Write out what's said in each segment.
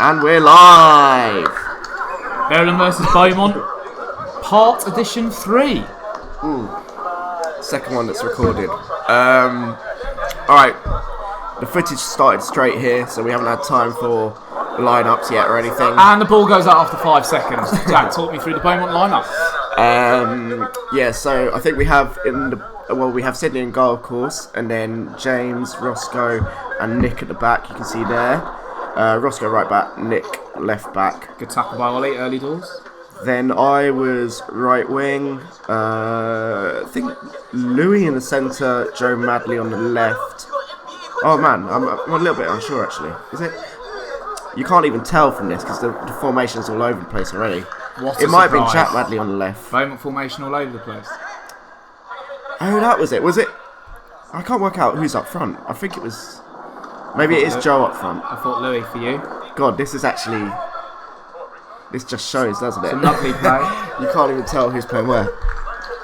And we're live! Verulam versus Beaumont, part edition 3. Second one that's recorded. Alright, the footage started straight here, so we haven't had time for lineups yet or anything. And the ball goes out after 5 seconds. Jack, talk me through the Beaumont lineup. So I think we have we have Sydney in goal, of course, and then James, Roscoe, and Nick at the back. You can see there. Roscoe right back, Nick left back. Good tackle by Ollie, early doors. Then I was right wing. I think Louis in the centre, Joe Madley on the left. Oh man, I'm a little bit unsure actually. Is it? You can't even tell from this because the formation's all over the place already. What it might have been surprise. Jack Madley on the left. Beaumont formation all over the place. Oh, that was it. Was it? I can't work out who's up front. I think it was. Maybe it is Joe up front. I thought Louis for you. God, this is actually. This just shows, doesn't it? It's a lovely play. You can't even tell who's playing where.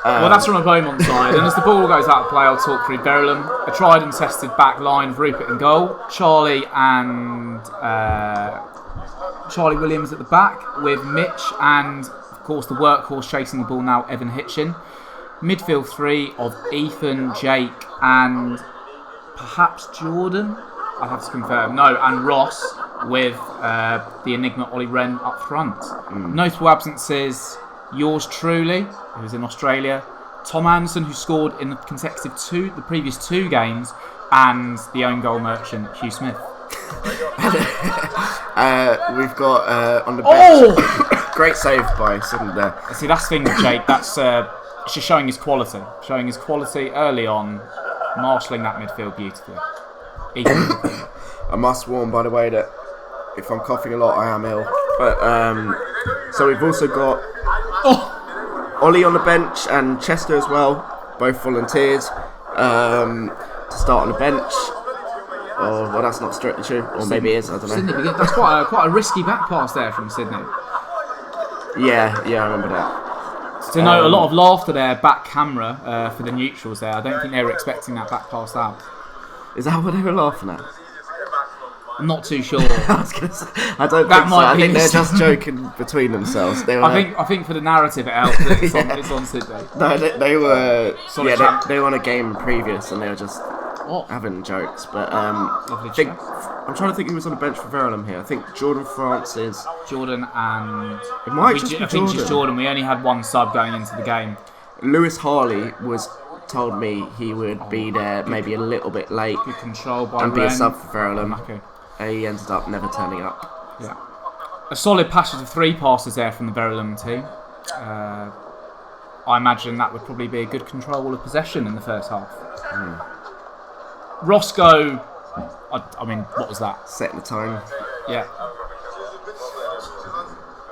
Well, that's from a Beaumont side. And as the ball goes out of play, I'll talk through Verulam. A tried and tested back line of Rupert in goal. Charlie and Charlie Williams at the back with Mitch and, of course, the workhorse chasing the ball now, Evan Hitchin. Midfield three of Ethan, Jake and perhaps Jordan. I'd have to confirm. No, and Ross with the Enigma Ollie Wren up front. Notable absences, yours truly, who's in Australia, Tom Anderson, who scored in the the previous two games, and the own goal merchant, Hugh Smith. We've got on the bench, great save by Sydney there. See, that's the thing with Jake, that's it's just showing his quality early on, marshalling that midfield beautifully. I must warn, by the way, that if I'm coughing a lot, I am ill. But so we've also got Ollie on the bench and Chester as well, both volunteers to start on the bench. Oh, well, that's not strictly true, or maybe it is. I don't know. Sydney, that's quite a risky back pass there from Sydney. Yeah, I remember that. To note, a lot of laughter there, back camera for the neutrals there. I don't think they were expecting that back pass out. Is that what they were laughing at? I'm not too sure. I was gonna say, I don't think so. I think they're just joking between themselves. They were, I think for the narrative it helps that it's on Sydney. No, they were. They were on a game previous and they were just having jokes. But I'm trying to think who was on the bench for Verulam here. I think Jordan Francis. Jordan and it might just be I think it's Jordan. We only had one sub going into the game. Lewis Harley told me he would be there maybe a little bit late. Good control by and Wren. be a sub for Verulam. Okay. He ended up never turning up. Yeah. A solid passage of 3 passes there from the Verulam team. I imagine that would probably be a good control of possession in the first half. Roscoe, I mean, what was that? Setting the tone. Yeah.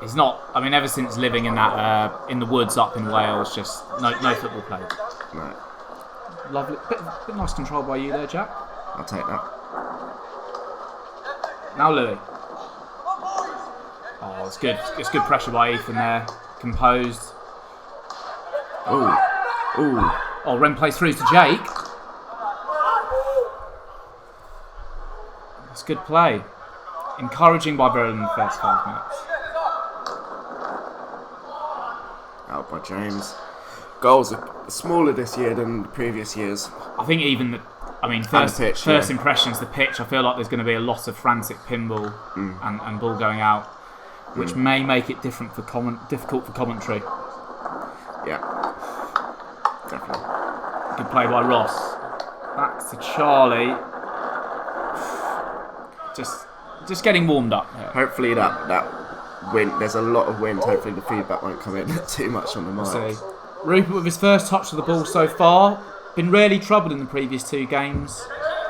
He's not. I mean, ever since living in that in the woods up in Wales, just no football played. No. Lovely, bit nice control by you there, Jack. I'll take that. Now Louis. Oh, it's good. It's good pressure by Ethan there. Composed. Ooh. Oh, Wren plays through to Jake. That's good play. Encouraging by Verulam in the first 5 minutes. Out by James. Goals are smaller this year than the previous years. I think even first impressions, the pitch, I feel like there's going to be a lot of frantic pinball and ball going out, which may make it difficult for commentary. Yeah, definitely. Good play by Ross. Back to Charlie. Just getting warmed up. Yeah. Hopefully that wind. There's a lot of wind. Hopefully the feedback won't come in too much on the mic. Rupert with his first touch of the ball so far. Been really troubled in the previous 2 games.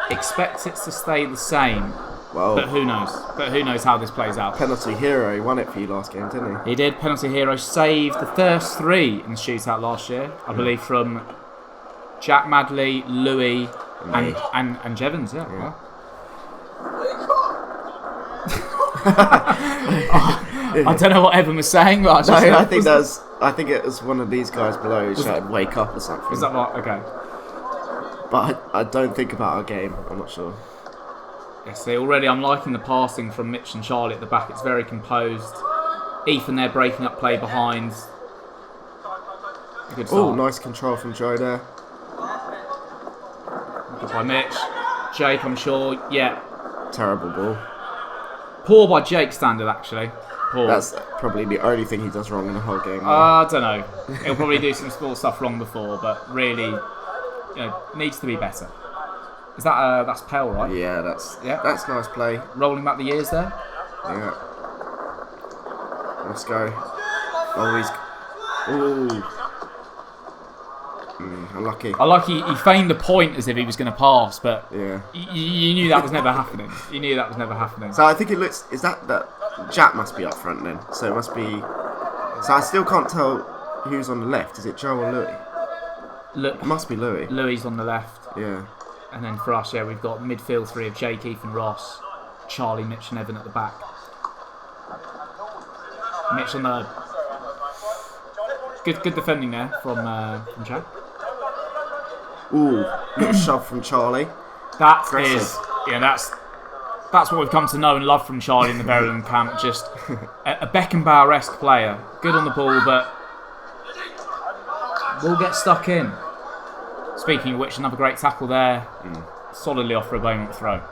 Expects it to stay the same. Well, but who knows? Who knows how this plays out? Penalty hero, he won it for you last game, didn't he? He did. Penalty hero saved the first 3 in the shootout last year, I believe, from Jack Madley, Louis, and Jevons. Yeah. Well. I don't know what Evan was saying, but I think it was one of these guys below who shouted "wake up" or something. Is that right? Okay. But I don't think about our game. I'm not sure. Yes, see, already I'm liking the passing from Mitch and Charlie at the back. It's very composed. Ethan there breaking up play behind. Good start. Oh, nice control from Joe there. Good by Mitch. Jake, I'm sure. Yeah. Terrible ball. Poor by Jake standard, actually. Poor. That's probably the only thing he does wrong in the whole game. I don't know. He'll probably do some small stuff wrong before, but really, needs to be better. Is that that's Pell, right? Yeah, that's nice play. Rolling back the years there. Yeah. Let's go. Oh, he's... Ooh. Unlucky. I like he feigned the point as if he was going to pass, but Yeah. you knew that was never happening. You knew that was never happening. So I think it looks... Is that Jack must be up front then? So it must be... So I still can't tell who's on the left. Is it Joe or Louis? It must be Louis. Louis on the left. Yeah. And then for us, we've got midfield three of Jake, Ethan, Ross, Charlie, Mitch and Evan at the back. Mitch on the... Good defending there from Jack. Ooh, little shove from Charlie. That's Aggressive. what we've come to know and love from Charlie in the Verulam camp. Just a Beckenbauer-esque player. Good on the ball, but will get stuck in. Speaking of which, another great tackle there. Solidly off for a Beaumont throw.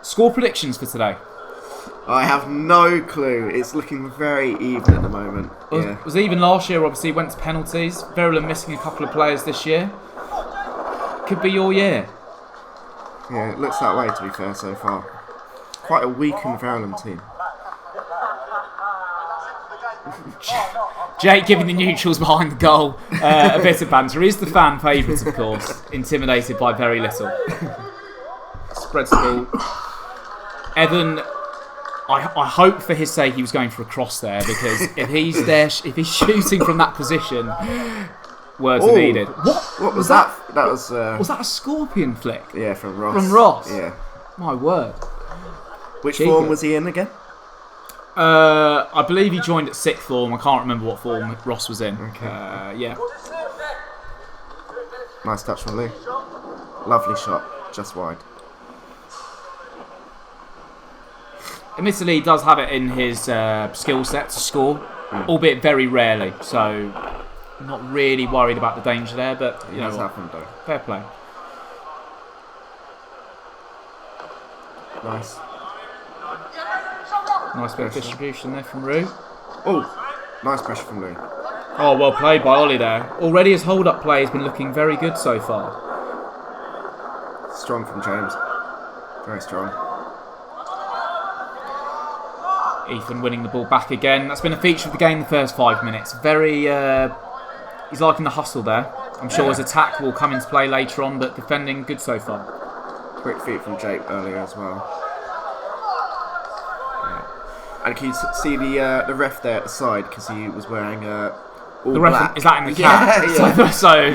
Score predictions for today. I have no clue. It's looking very even at the moment. It was even last year, obviously, went to penalties. Verulam missing a couple of players this year. Could be your year. Yeah, it looks that way to be fair so far. Quite a weakened Verulam team. Jake giving the neutrals behind the goal a bit of banter. He's the fan favourite, of course. Intimidated by very little. Spreads the ball. Evan... I hope for his sake he was going for a cross there, because if he's shooting from that position, words are needed. What was that? That was that a scorpion flick? Yeah, from Ross. From Ross? Yeah. My word. Which form was he in again? I believe he joined at sixth form. I can't remember what form Ross was in. Okay. Yeah. Nice touch from Lee. Lovely shot, just wide. Admittedly, he does have it in his skill set to score, albeit very rarely. So, I'm not really worried about the danger there. But you know, has happened though. Fair play. Nice. Nice bit of distribution there from Rue. Oh, nice pressure from Lee. Oh, well played by Ollie there. Already his hold-up play has been looking very good so far. Strong from James. Very strong. Ethan winning the ball back again. That's been a feature of the game the first 5 minutes. Very, he's liking the hustle there. I'm sure his attack will come into play later on, but defending good so far. Quick feet from Jake earlier as well. Yeah. And can you see the ref there at the side, because he was wearing all the ref black. Is that in the cap?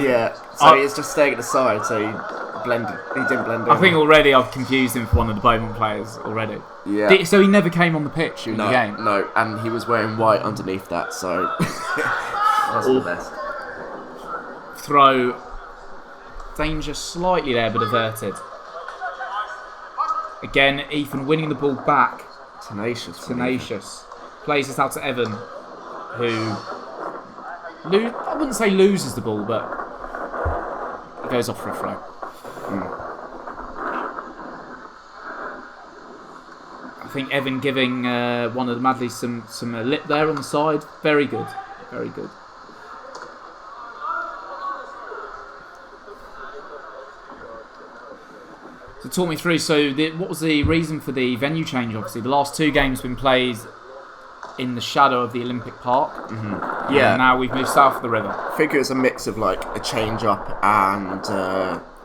Yeah. So he's just staying at the side, so he didn't blend in. I think already I've confused him for one of the Beaumont players already. Yeah. So he never came on the pitch during the game? No, and he was wearing white underneath that, so that's the best. Throw. Danger slightly there, but averted. Again, Ethan winning the ball back. Tenacious. Plays it out to Evan, who... I wouldn't say loses the ball, but it goes off for a throw. I think Evan giving one of the Madleys some lip there on the side. Very good. Very good. So talk me through, what was the reason for the venue change, obviously? The last two games have been played in the shadow of the Olympic Park. Mm-hmm. Yeah. And now we've moved south of the river. I think it was a mix of like a change up and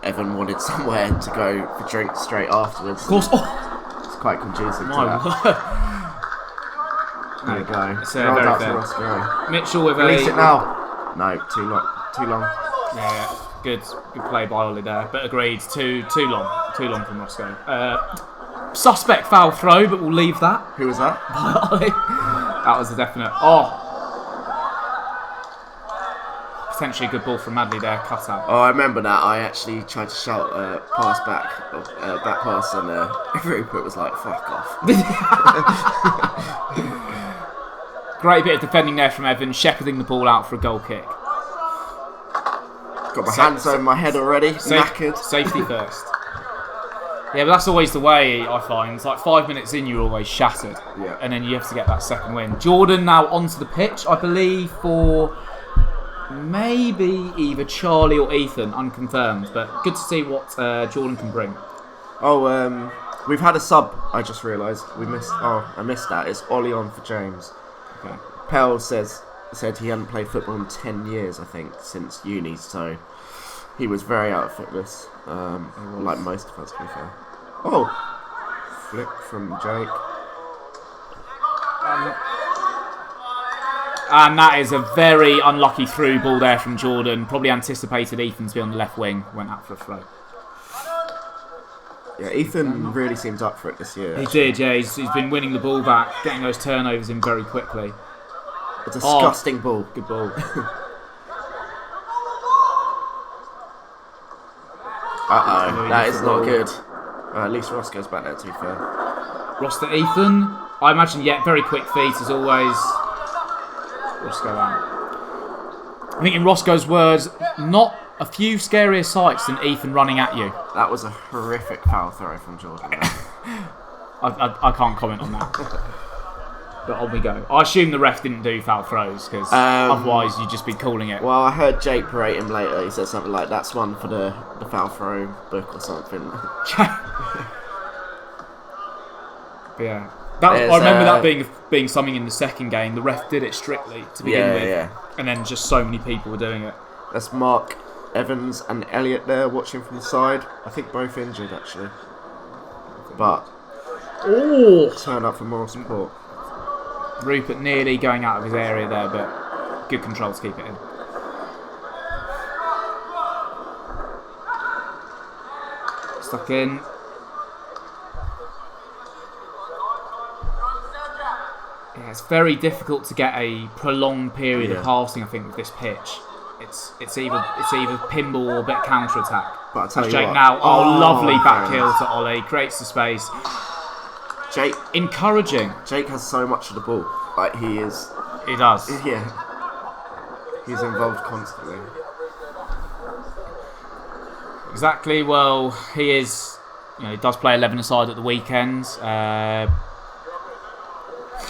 Evan wanted somewhere to go for drinks straight afterwards. Of course. It's quite conducive to that. There you go. It's very fair. Mitchell with Release it now. No, too long. Yeah, good play by Ollie there, but agreed, too long from Roscoe. Suspect foul throw, but we'll leave that. Who was that? That was a definite. potentially a good ball from Madley there, cut out. Oh, I remember that. I actually tried to shout pass back pass, and Rupert was like, "Fuck off." Great bit of defending there from Evans, shepherding the ball out for a goal kick. Got my hands over my head already, knackered. Safety first. Yeah, but that's always the way, I find. It's like 5 minutes in, you're always shattered. Yeah. And then you have to get that second win. Jordan now onto the pitch, I believe, for maybe either Charlie or Ethan, unconfirmed. But good to see what Jordan can bring. Oh, we've had a sub, I just realised. I missed that. It's Ollie on for James. Okay. Pell said he hadn't played football in 10 years, I think, since uni, so he was very out of fitness, like most of us, to be fair. Oh! Flick from Jake. And that is a very unlucky through ball there from Jordan. Probably anticipated Ethan to be on the left wing, went out for a throw. Yeah, Ethan really seems up for it this year. He did, yeah. He's been winning the ball back, getting those turnovers in very quickly. A disgusting ball. Good ball. Uh-oh, that is not good. At least Ross goes back there, to be fair. Ross to Ethan. I imagine, very quick feet as always. Roscoe out. I think in Roscoe's words, not a few scarier sights than Ethan running at you. That was a horrific foul throw from Jordan. I can't comment on that. But on we go. I assume the ref didn't do foul throws, because otherwise you'd just be calling it. Well, I heard Jake berate him later. He said something like, "That's one for the foul throw book or something." But yeah. I remember that being something in the second game. The ref did it strictly to begin with, and then just so many people were doing it. That's Mark Evans and Elliot there watching from the side. I think both injured actually, but turn up for more support. Rupert nearly going out of his area there, but good control to keep it in. Stuck in. Yeah, it's very difficult to get a prolonged period of passing, I think, with this pitch. It's either pinball or a bit of counter attack. But I tell you Jake what, now, lovely back heel to Ollie, creates the space. Jake, encouraging. Jake has so much of the ball. Like he does. Yeah. He's involved constantly. Exactly. Well, he is. He does play 11-a-side at the weekends. And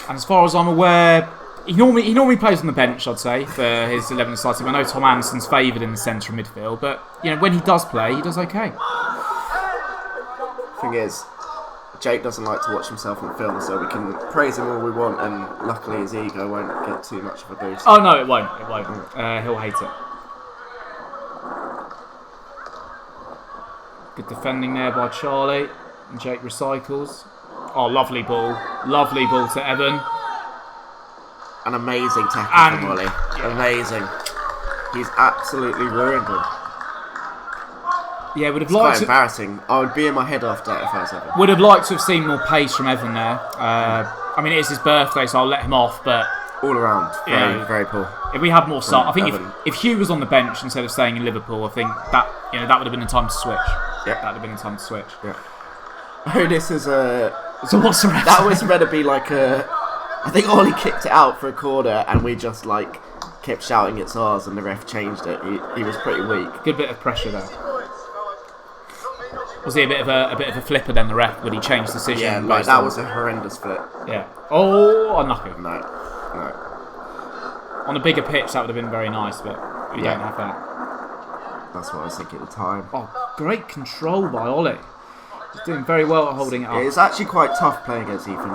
as far as I'm aware, he normally plays on the bench, I'd say, for his 11-a-side team. I know Tom Anderson's favoured in the centre of midfield, but when he does play, he does okay. Thing is, Jake doesn't like to watch himself on film, so we can praise him all we want, and luckily his ego won't get too much of a boost. Oh no, it won't. He'll hate it. Good defending there by Charlie, and Jake recycles. Oh, lovely ball to Evan. An amazing tackle from Ollie. Amazing. He's absolutely ruined him. Yeah, would have it's liked. Quite embarrassing. I would be in my head after that if I was Evan. Would have liked to have seen more pace from Evan there. I mean, it is his birthday, so I'll let him off. But all around, very poor. If we had more start, I think if Hugh was on the bench instead of staying in Liverpool, I think that that would have been the time to switch. Yeah, that would have been the time to switch. Yeah. Oh, this is a. So what's the rest? That was meant to be like a. I think Ollie kicked it out for a corner, and we just kept shouting it's ours, and the ref changed it. He was pretty weak. Good bit of pressure there. Was he a bit of a flipper then, the ref? Would he change decision? Yeah, that was a horrendous flip. Yeah. Oh, unlucky. No. On a bigger pitch, that would have been very nice, but we don't have that. That's what I was thinking at the time. Oh, great control by Ollie. He's doing very well at holding it up. It's actually quite tough playing against Ethan.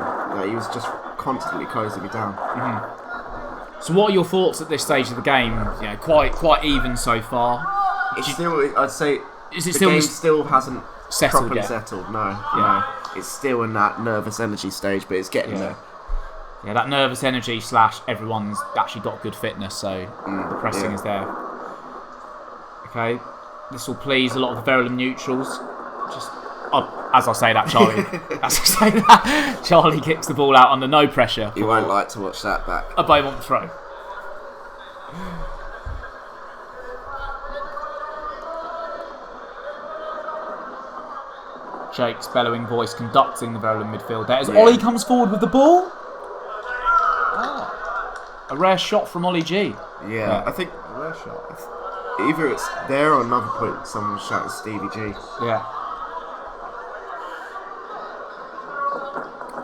He was just constantly closing me down. Mm-hmm. So, what are your thoughts at this stage of the game? Quite even so far. It's still, I'd say, the game still hasn't settled properly yet. Settled. No. It's still in that nervous energy stage, but it's getting there. Yeah, that nervous energy / everyone's actually got good fitness, so the pressing is there. Okay, this will please a lot of the Verulam neutrals. As I say that, Charlie kicks the ball out under no pressure. You won't like to watch that back. A Beaumont throw. Jake's bellowing voice conducting the Verulam midfield there. As Yeah. Ollie comes forward with the ball. A rare shot from Ollie G. Yeah, I think A rare shot. either it's there or another point someone was shouting Stevie G. Yeah.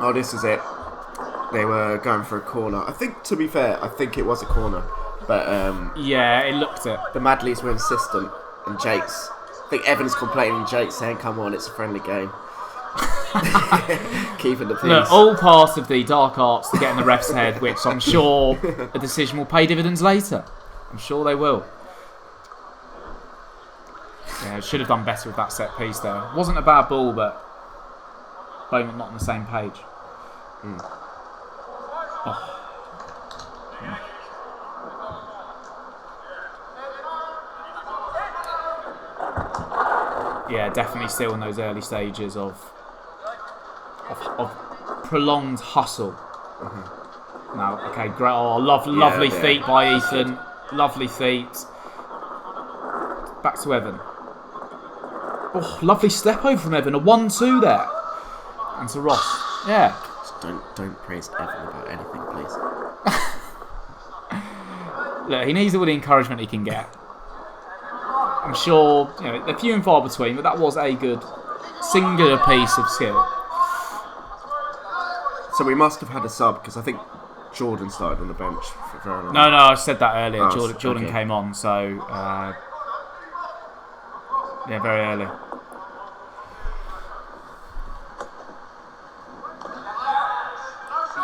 Oh, this is it. They were going for a corner. I think, to be fair, I think it was a corner. But Yeah, it looked it. the Madleys were insistent. And Jake's... I think Evan's complaining. Jake's saying, come on, it's a friendly game. Keeping the peace. Look, all part of the dark arts to get in the ref's head, which I'm sure a decision will pay dividends later. I'm sure they will. Yeah, should have done better with that set piece there. Wasn't a bad ball, but Beaumont not on the same page. Oh. Yeah, definitely still in those early stages of prolonged hustle. Now, okay, great. Oh, lovely yeah. feet by Ethan. Lovely feet. Back to Evan. Oh, lovely step over from Evan. A 1-2 there. And to Ross. Yeah. Don't praise Evan about anything, please. Look, he needs all the encouragement he can get. I'm sure, they're few and far between, but that was a good singular piece of skill. So we must have had a sub, because I think Jordan started on the bench for very long. No, I said that earlier. Oh, Jordan okay. came on, so yeah, very early.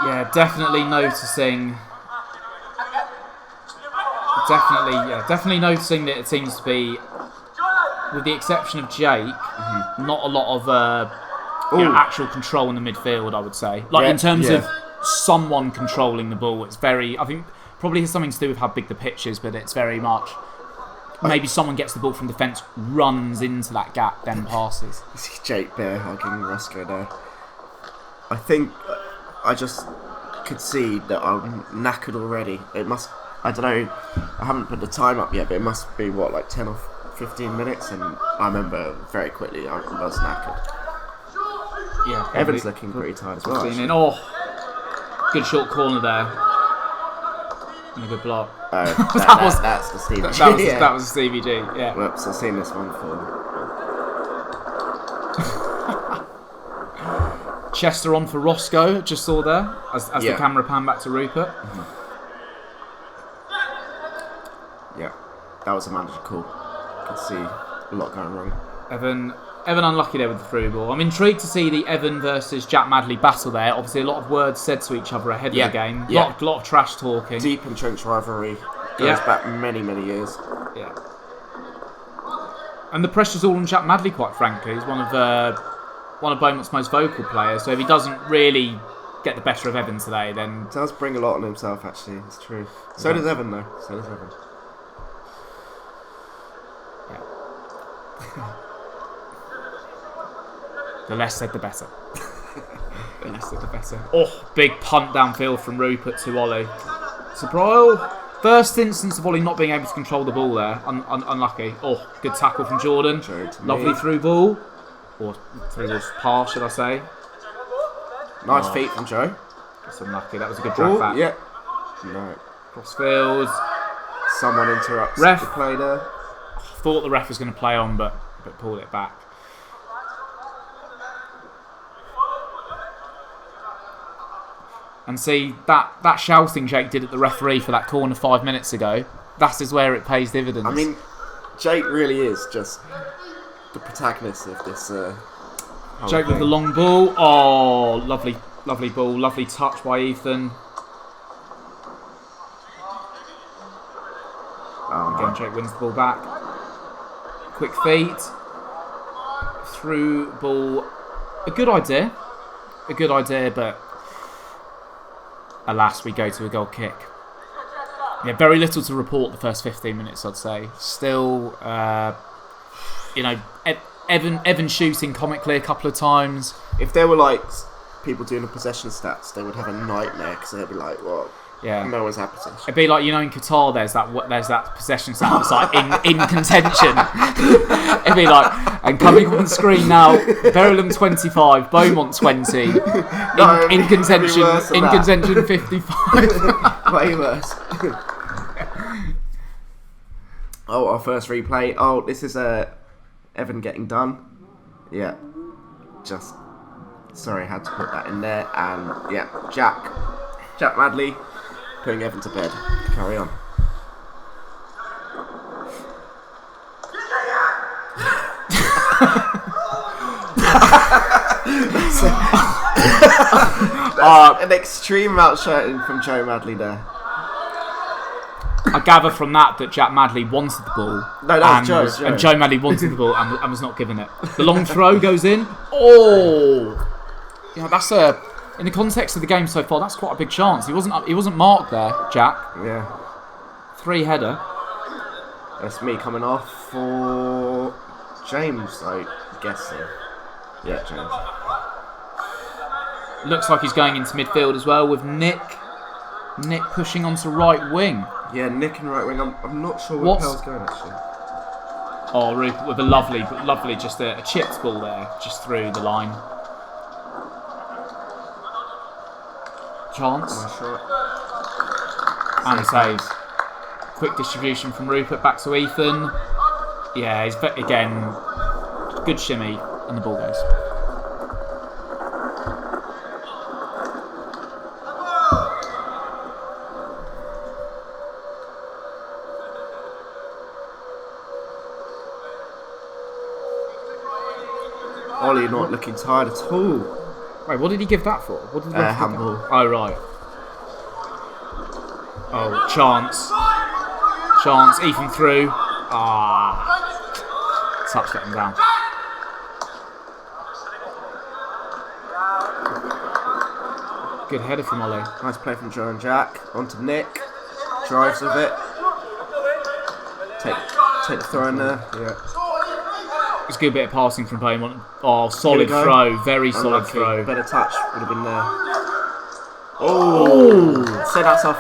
Yeah, definitely noticing. Definitely noticing that it seems to be, with the exception of Jake, not a lot of actual control in the midfield. I would say, in terms of someone controlling the ball, it's very. I think probably has something to do with how big the pitch is, but it's very much. Maybe someone gets the ball from defence, runs into that gap, then passes. I see Jake bear hugging Roscoe there. I think I just could see that I'm knackered already. It must. I don't know. I haven't put the time up yet, but it must be like 10 or 15 minutes, and I remember very quickly I was knackered. Yeah, Evan's looking pretty tired as well. actually. Oh, good short corner there, and a good block. That's the Stevie G. That was Stevie G. Yeah. Whoops, I've seen this one before. Chester on for Roscoe. Just saw there as the camera panned back to Rupert. Yeah, that was a manager call. Could see a lot going wrong. Evan unlucky there with the through ball. I'm intrigued to see the Evan versus Jack Madley battle there. Obviously, a lot of words said to each other ahead of the game. A lot of trash talking. Deep entrenched rivalry. Goes back many, many years. Yeah. And the pressure's all on Jack Madley, quite frankly. He's one of Beaumont's most vocal players. So if he doesn't really get the better of Evan today, then It does bring a lot on himself, actually. It's true. So does Evan, though. So does Evan. the less said, the better. The less said, the better. Oh, big punt downfield from Rupert to Ollie. Surprise! First instance of Ollie not being able to control the ball there. Unlucky. Oh, good tackle from Jordan. Lovely through ball. Or through this pass, should I say. Nice feet from Joe. Just unlucky. That was a good drag back. Yeah. No. Crossfield. Someone interrupts Ref. the play there. Thought the ref was going to play on, but pulled it back. And see, that shouting Jake did at the referee for that corner 5 minutes ago, that is where it pays dividends. I mean, Jake really is just the protagonist of this. Jake with the long ball. Oh, lovely ball. Lovely touch by Ethan. Again, Jake wins the ball back. Quick feet. Through ball. A good idea, but alas, we go to a goal kick. Yeah, very little to report the first 15 minutes, I'd say. Still, Evan shooting comically a couple of times. If there were like people doing the possession stats, they would have a nightmare because they'd be like, "Well, Yeah. No one's had possession. It'd be like, you know, in Qatar, there's that possession stat that's like in contention. It'd be like, and coming on the screen now, Verulam 25, Beaumont 20, in contention 55. Way worse. Oh, our first replay. Oh, this is Evan getting done. Yeah. Just sorry, had to put that in there. And yeah, Jack Madley putting Evan to bed. Carry on. An extreme outshouting from Joe Madley there. I gather from that Jack Madley wanted the ball. No, that was Joe. And Joe Madley wanted the ball and was not given it. The long throw goes in. Oh! Yeah, that's in the context of the game so far, that's quite a big chance. He wasn't marked there, Jack. Yeah. 3-header. That's me coming off for James, I'm guessing. Yeah, James. Looks like he's going into midfield as well with Nick. Nick pushing onto right wing. Yeah, Nick and right wing. I'm not sure where Pell's going actually. Oh, Rupert with a lovely, just a chipped ball there, just through the line. Chance. Nice shot. And saves. Quick distribution from Rupert back to Ethan. Yeah, he's again good shimmy, and the ball goes. Ollie not looking tired at all. Wait, what did he give that for? What did handball. Oh, right. Oh, chance. Ethan through. Touch let him down. Good header from Ollie. Nice play from Joe and Jack. On to Nick. Drives with it. Take the throw in there. Yeah. It's a good bit of passing from Beaumont. Oh, solid throw. Very solid throw. Better touch would have been there. Oh! So that's the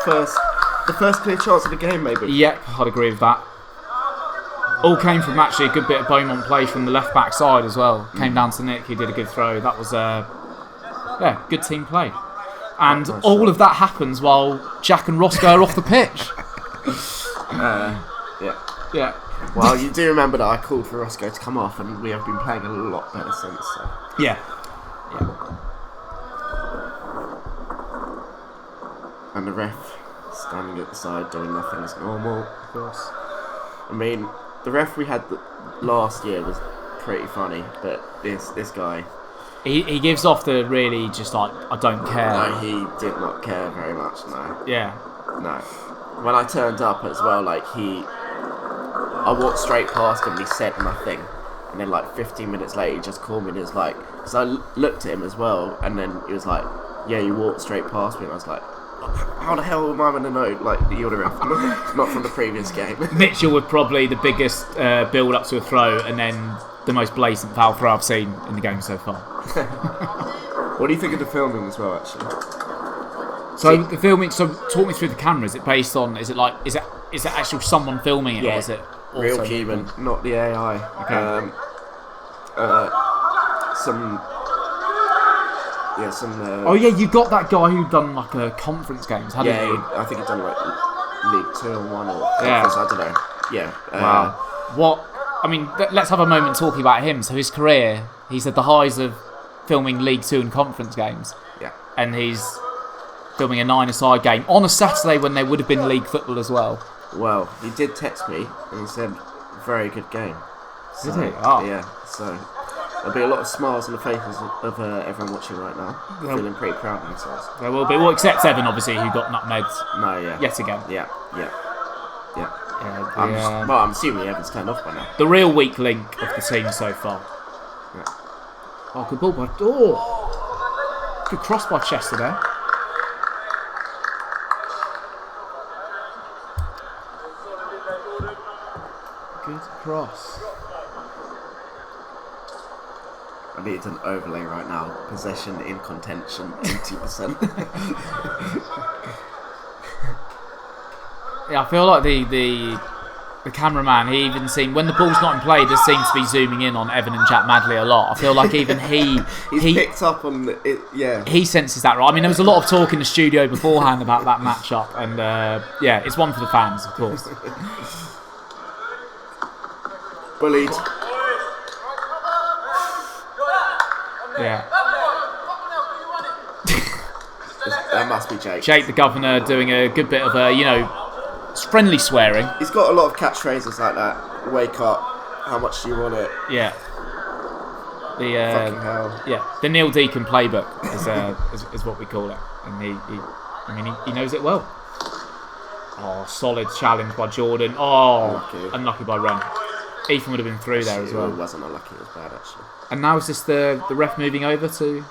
first clear chance of the game, maybe. Yep, I'd agree with that. All came from actually a good bit of Beaumont play from the left back side as well. Came down to Nick, he did a good throw. That was good team play. And nice all shot. Of that happens while Jack and Roscoe are off the pitch. Yeah. Well, you do remember that I called for Roscoe to come off, and we have been playing a lot better since. So. Yeah. And the ref standing at the side doing nothing as normal, of course. I mean, the ref we had last year was pretty funny, but this guy... He gives off the really just like, I don't care. No, he did not care very much, no. Yeah. No. When I turned up as well, like I walked straight past him and he said nothing. And then like 15 minutes later he just called me and he was like... Because I looked at him as well and then he was like, yeah, you walked straight past me. And I was like, how the hell am I going to know? Like, you're the ref. Not from the previous game. Mitchell was probably the biggest build up to a throw and then the most blatant foul throw I've seen in the game so far. What do you think of the filming as well, actually? So the filming. So talk me through the camera. Is it based on? Is it actual someone filming it, or is it real human, not the AI? Okay. Oh yeah, you got that guy who done like a conference games, hadn't you? I think he'd done like League 2 or 1 or conference. I don't know. Yeah. Wow. What? I mean, let's have a moment talking about him. So his career, he's at the highs of filming League 2 and conference games. Yeah. And he's filming a 9-a-side game on a Saturday when there would have been league football as well. Well, he did text me and he said, very good game. Did he? Oh. Yeah, so there'll be a lot of smiles on the faces of everyone watching right now. Feeling pretty proud of themselves. There will be. Well, except Evan, obviously, who got nutmegged yet again. Yeah. I'm assuming Evan's turned off by now. The real weak link of the team so far. Yeah. Oh, good ball by... Oh! Good cross by Chester there. Good cross. I need an overlay right now. Possession in contention, 80%. Yeah, I feel like the cameraman, he even seemed, when the ball's not in play, just seems to be zooming in on Evan and Jack Madley a lot. I feel like even he picked up on it. Yeah, he senses that, right? I mean, there was a lot of talk in the studio beforehand about that matchup, and yeah, it's one for the fans, of course. Bullied. Yeah. That must be Jake. Jake, the governor, doing a good bit of friendly swearing. He's got a lot of catchphrases like that. Wake up. How much do you want it? Yeah. Fucking hell. Yeah. The Neil Deacon playbook is what we call it, and he knows it well. Oh, solid challenge by Jordan. Oh, unlucky by Ren. Ethan would have been through there as well. It wasn't unlucky. It was bad actually. And now is this the ref moving over to?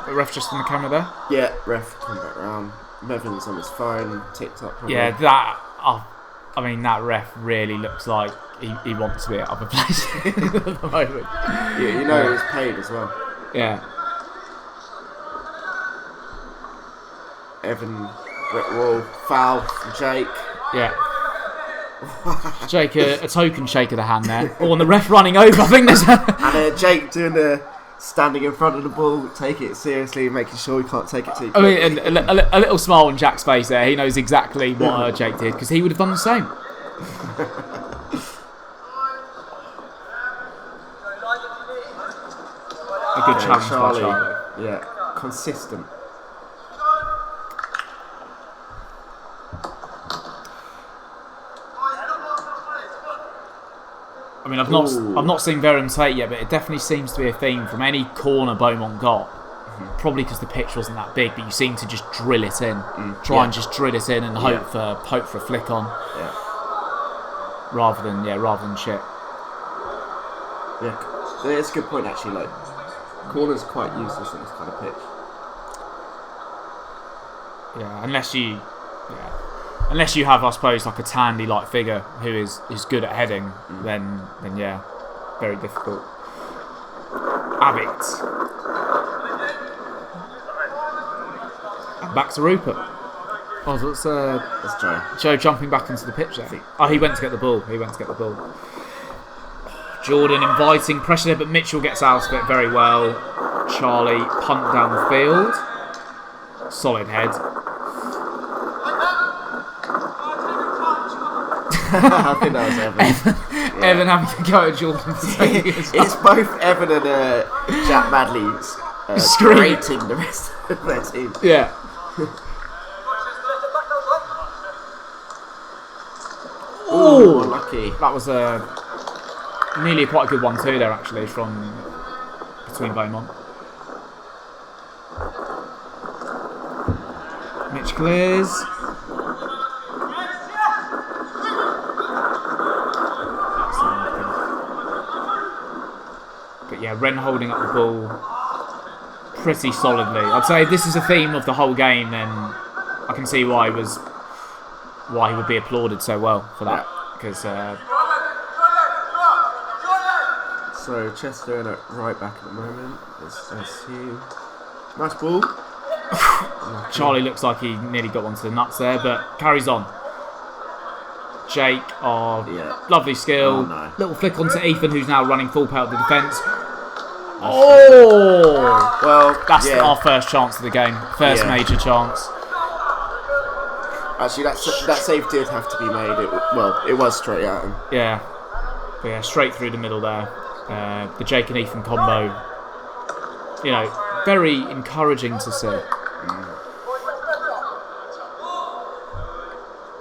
The ref just on the camera there? Yeah, ref come back round. Mevin's on his phone, TikTok. Probably. Yeah, that. I mean, that ref really looks like he wants to be at other places at the moment. Yeah, you know he's paid as well. Yeah. Evan, brick wall, foul from Jake. Yeah. Jake, a token shake of the hand there. Oh, and the ref running over. I think there's. And Jake doing the standing in front of the ball, taking it seriously, making sure he can't take it too quickly. I mean, and a little smile on Jack's face there. He knows exactly what Jake did, because he would have done the same. A good challenge by Charlie. Yeah, consistent. I mean, I've not seen Verum Tate yet, but it definitely seems to be a theme from any corner Beaumont got. Probably because the pitch wasn't that big, but you seem to just drill it in, try and just drill it in, and hope for a flick on, rather than shit. Yeah, it's a good point actually. Like, corner's quite useless in this kind of pitch. Yeah, unless you have, I suppose, like a Tandy-like figure who is good at heading, then yeah, very difficult. Abbott. Back to Rupert. Oh, that's Joe. Joe jumping back into the pitch there. Oh, he went to get the ball. Jordan inviting pressure there, but Mitchell gets out of it very well. Charlie punt down the field. Solid head. I think that was Evan. Evan having to go at Jordan for taking his It's both Evan and Jack Madley's screaming the rest of their team. Yeah. Oh, unlucky. That was nearly quite a good one too there, actually, from between Beaumont. Mitch clears. But yeah, Ren holding up the ball pretty solidly. I'd say if this is a theme of the whole game, then I can see why he would be applauded so well for that. Because so Chester in at right back at the moment. That's you. Nice ball. Charlie looks like he nearly got one to the nuts there, but carries on. Jake, lovely skill. Oh, no. Little flick onto Ethan, who's now running full power of the defence. Oh! Well, that's our first chance of the game. First major chance. Actually, that save did have to be made. It was straight at him. Yeah. But yeah, straight through the middle there. The Jake and Ethan combo. You know, very encouraging to see.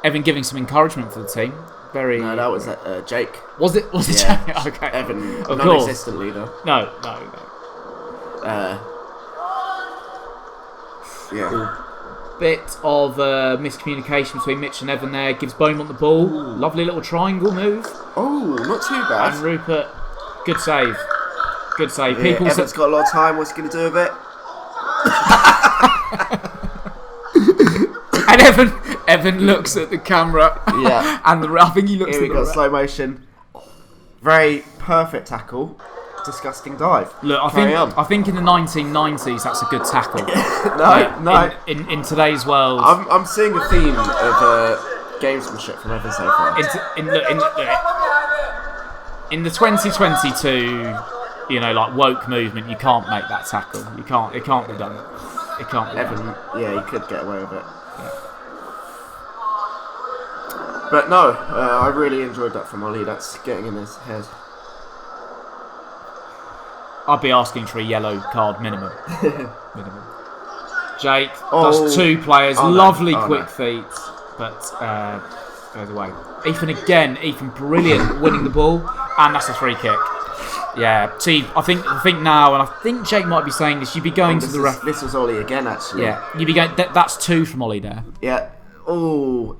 Evan giving some encouragement for the team. Very. No, that was Jake. Was it? Was it Jake? Okay. Evan, of non-existently though. No. Yeah. Bit of miscommunication between Mitch and Evan there. Gives Beaumont the ball. Ooh. Lovely little triangle move. Oh, not too bad. And Rupert, good save. Good save. Yeah, Evan's got a lot of time. What's he going to do with it? And Evan looks at the camera. Yeah. And I think he looks Here at we got slow motion. Very perfect tackle. Disgusting dive. Look, I think in the 1990s that's a good tackle. No. In today's world, I'm seeing a theme of gamesmanship from Evan so far. In the 2022, like woke movement, you can't make that tackle. It can't be done. It can't be Evan, done. yeah, he could get away with it. But no, I really enjoyed that from Ollie. That's getting in his head. I'd be asking for a yellow card minimum. Jake does 2 players. Lovely quick feet, but goes away. Ethan brilliant winning the ball, and that's a free kick. Yeah, see, I think now, and I think Jake might be saying this, you'd be going to the ref. This was Ollie again, actually. Yeah, you'd be going. That's 2 from Ollie there. Yeah. Oh.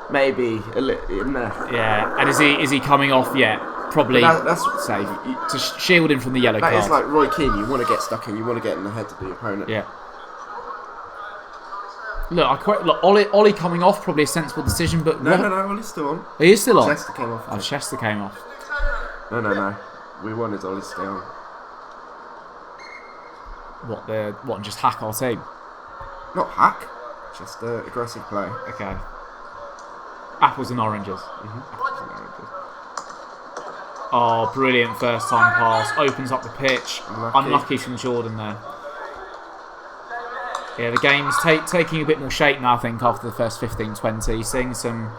Maybe a little. Yeah, and is he coming off? Yeah, probably. That's safe to shield him from the yellow card. That is like Roy Keane. You want to get stuck in. You want to get in the head of the opponent. Yeah. Look, Ollie coming off, probably a sensible decision, but no, Ollie's still on. He is still on. Chester came off. Oh, Chester came off. No. We wanted Ollie to stay on. What? And just hack our team? Not hack. Just aggressive play. Okay. Apples and oranges. Apples and oranges. Oh, brilliant first time pass. Opens up the pitch. Unlucky from Jordan there. Yeah, the game's taking a bit more shape now, I think, after the first 15-20. Seeing some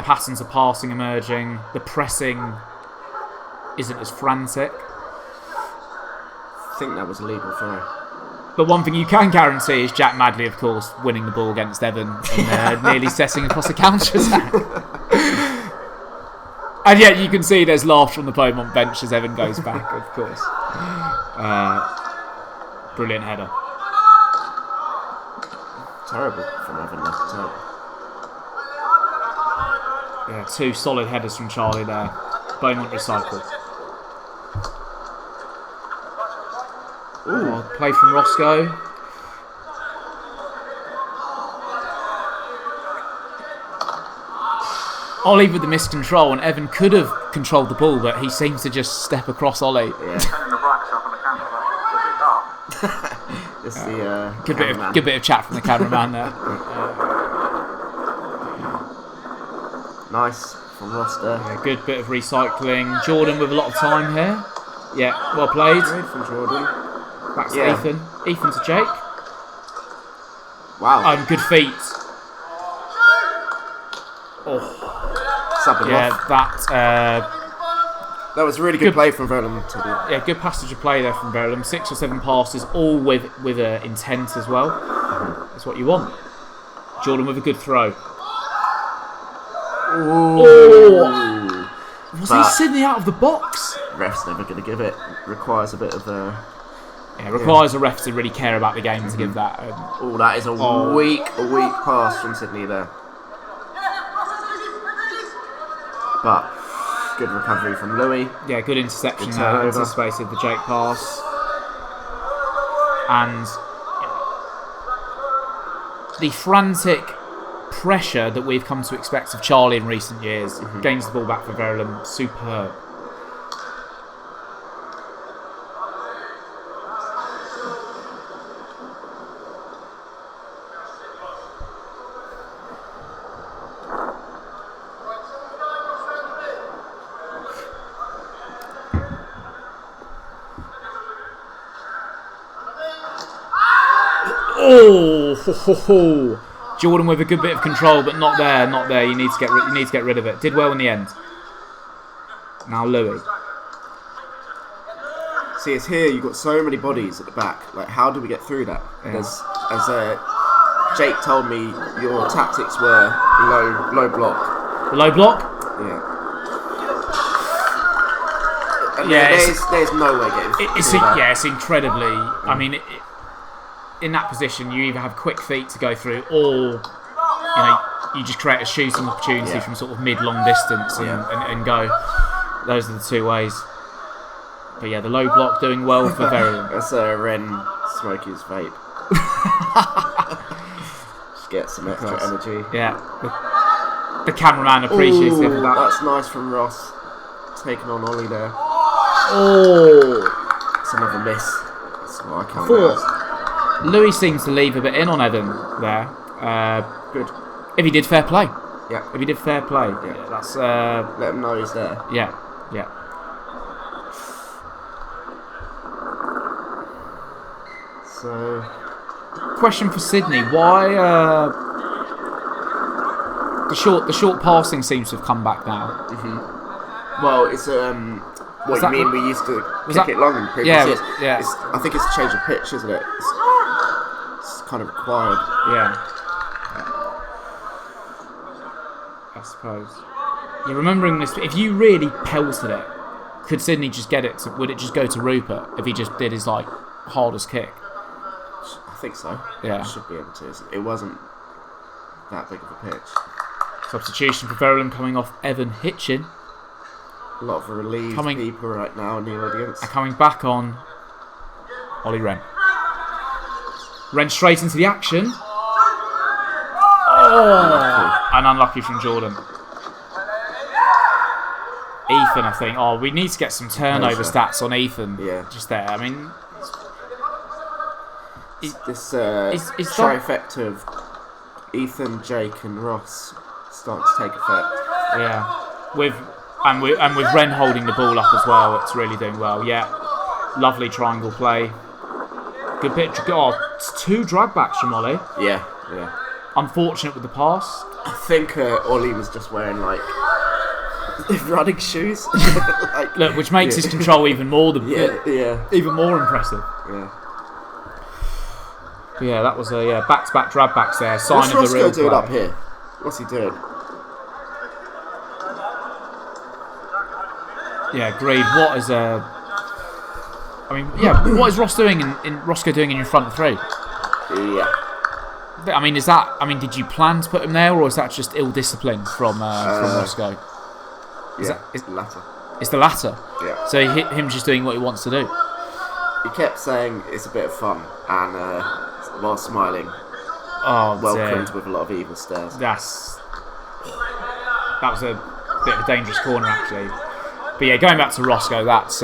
patterns of passing emerging. The pressing isn't as frantic. I think that was a legal foul. But one thing you can guarantee is Jack Madley, of course, winning the ball against Evan and nearly setting across a counter-attack. And yet you can see there's laughter on the Beaumont bench as Evan goes back, of course. Brilliant header. Terrible from Evan there. Terrible. Yeah, 2 solid headers from Charlie there. Beaumont recycled. Ooh, play from Roscoe. Ollie with the miscontrol, and Evan could have controlled the ball, but he seems to just step across Ollie. Yeah. It's the good bit of chat from the cameraman there. Nice from Ross there. Yeah, good bit of recycling. Jordan with a lot of time here. Yeah, well played. Great from Jordan. Back to Ethan. Ethan to Jake. Wow. Good feet. Oh. Subbing off. That was really good play from Verlam. Yeah, good passage of play there from Verlam. 6 or 7 passes, all with intent as well. That's what you want. Jordan with a good throw. Ooh. Was he sitting out of the box? Ref's never going to give it. Requires a bit of requires a ref to really care about the game to give that. That is a weak pass from Sydney there. But good recovery from Louis. Yeah, good interception there. Anticipated the Jake pass. And the frantic pressure that we've come to expect of Charlie in recent years. Gains the ball back for Verlam. Superb. Jordan with a good bit of control, but not there. You need to get rid of it. Did well in the end. Now Louis. See, it's here. You've got so many bodies at the back. Like, how do we get through that? Yeah. As Jake told me, your tactics were low block. Low block? Yeah. Yeah, there's no way getting through that. Yeah, it's incredibly. I mean, in that position, you either have quick feet to go through, or you just create a shooting opportunity from sort of mid-long distance and go. Those are the 2 ways. But yeah, the low block doing well for Verlam. That's Ren smoking his vape. Just get some extra energy. Yeah. The cameraman appreciates it for that. That's nice from Ross. Taking on Ollie there. It's another miss. That's what I count. Louis seems to leave a bit in on Evan there. If he did, fair play. Yeah. If he did, fair play. Yeah. That's Let him know he's there. yeah. So, Question for Sydney: why the short passing seems to have come back now? well, it's what Is you that- mean? We used to was kick that- it long in previous Yeah, years. yeah. I think it's a change of pitch, isn't it? It's kind of required. Yeah. I suppose. You're remembering this. If you really pelted it, could Sydney just get it? Would it just go to Rupert if he just did his hardest kick? I think so. Yeah. Should be able to. It wasn't that big of a pitch. Substitution for Verulam coming off Evan Hitchin. A lot of relieved people right now in the audience. And coming back on Ollie Wren. Wren straight into the action. Oh! And unlucky from Jordan. Ethan, I think. Oh, we need to get some turnover stats on Ethan. Yeah. Just there. I mean, This is trifecta of Ethan, Jake, and Ross starting to take effect. yeah. With Wren holding the ball up as well, it's really doing well. Yeah. Lovely triangle play. Good pitch. God, 2 drag backs from Ollie. Yeah. Unfortunate with the pass. I think Ollie was just wearing running shoes. Look, which makes his control even more Yeah. even more impressive. Yeah. But yeah, that was a back-to-back drag backs there. Sign What's of the real Roscoe doing play. up here? What's he doing? Yeah, agreed. What is what is Ross doing in Roscoe doing in your front three? Yeah. I mean, did you plan to put him there, or is that just ill discipline from Roscoe? It's the latter. It's the latter. Yeah. So him just doing what he wants to do. He kept saying it's a bit of fun, and while smiling, Oh, welcomed dear. with a lot of evil stares. That was a bit of a dangerous corner, actually. But yeah, going back to Roscoe, that's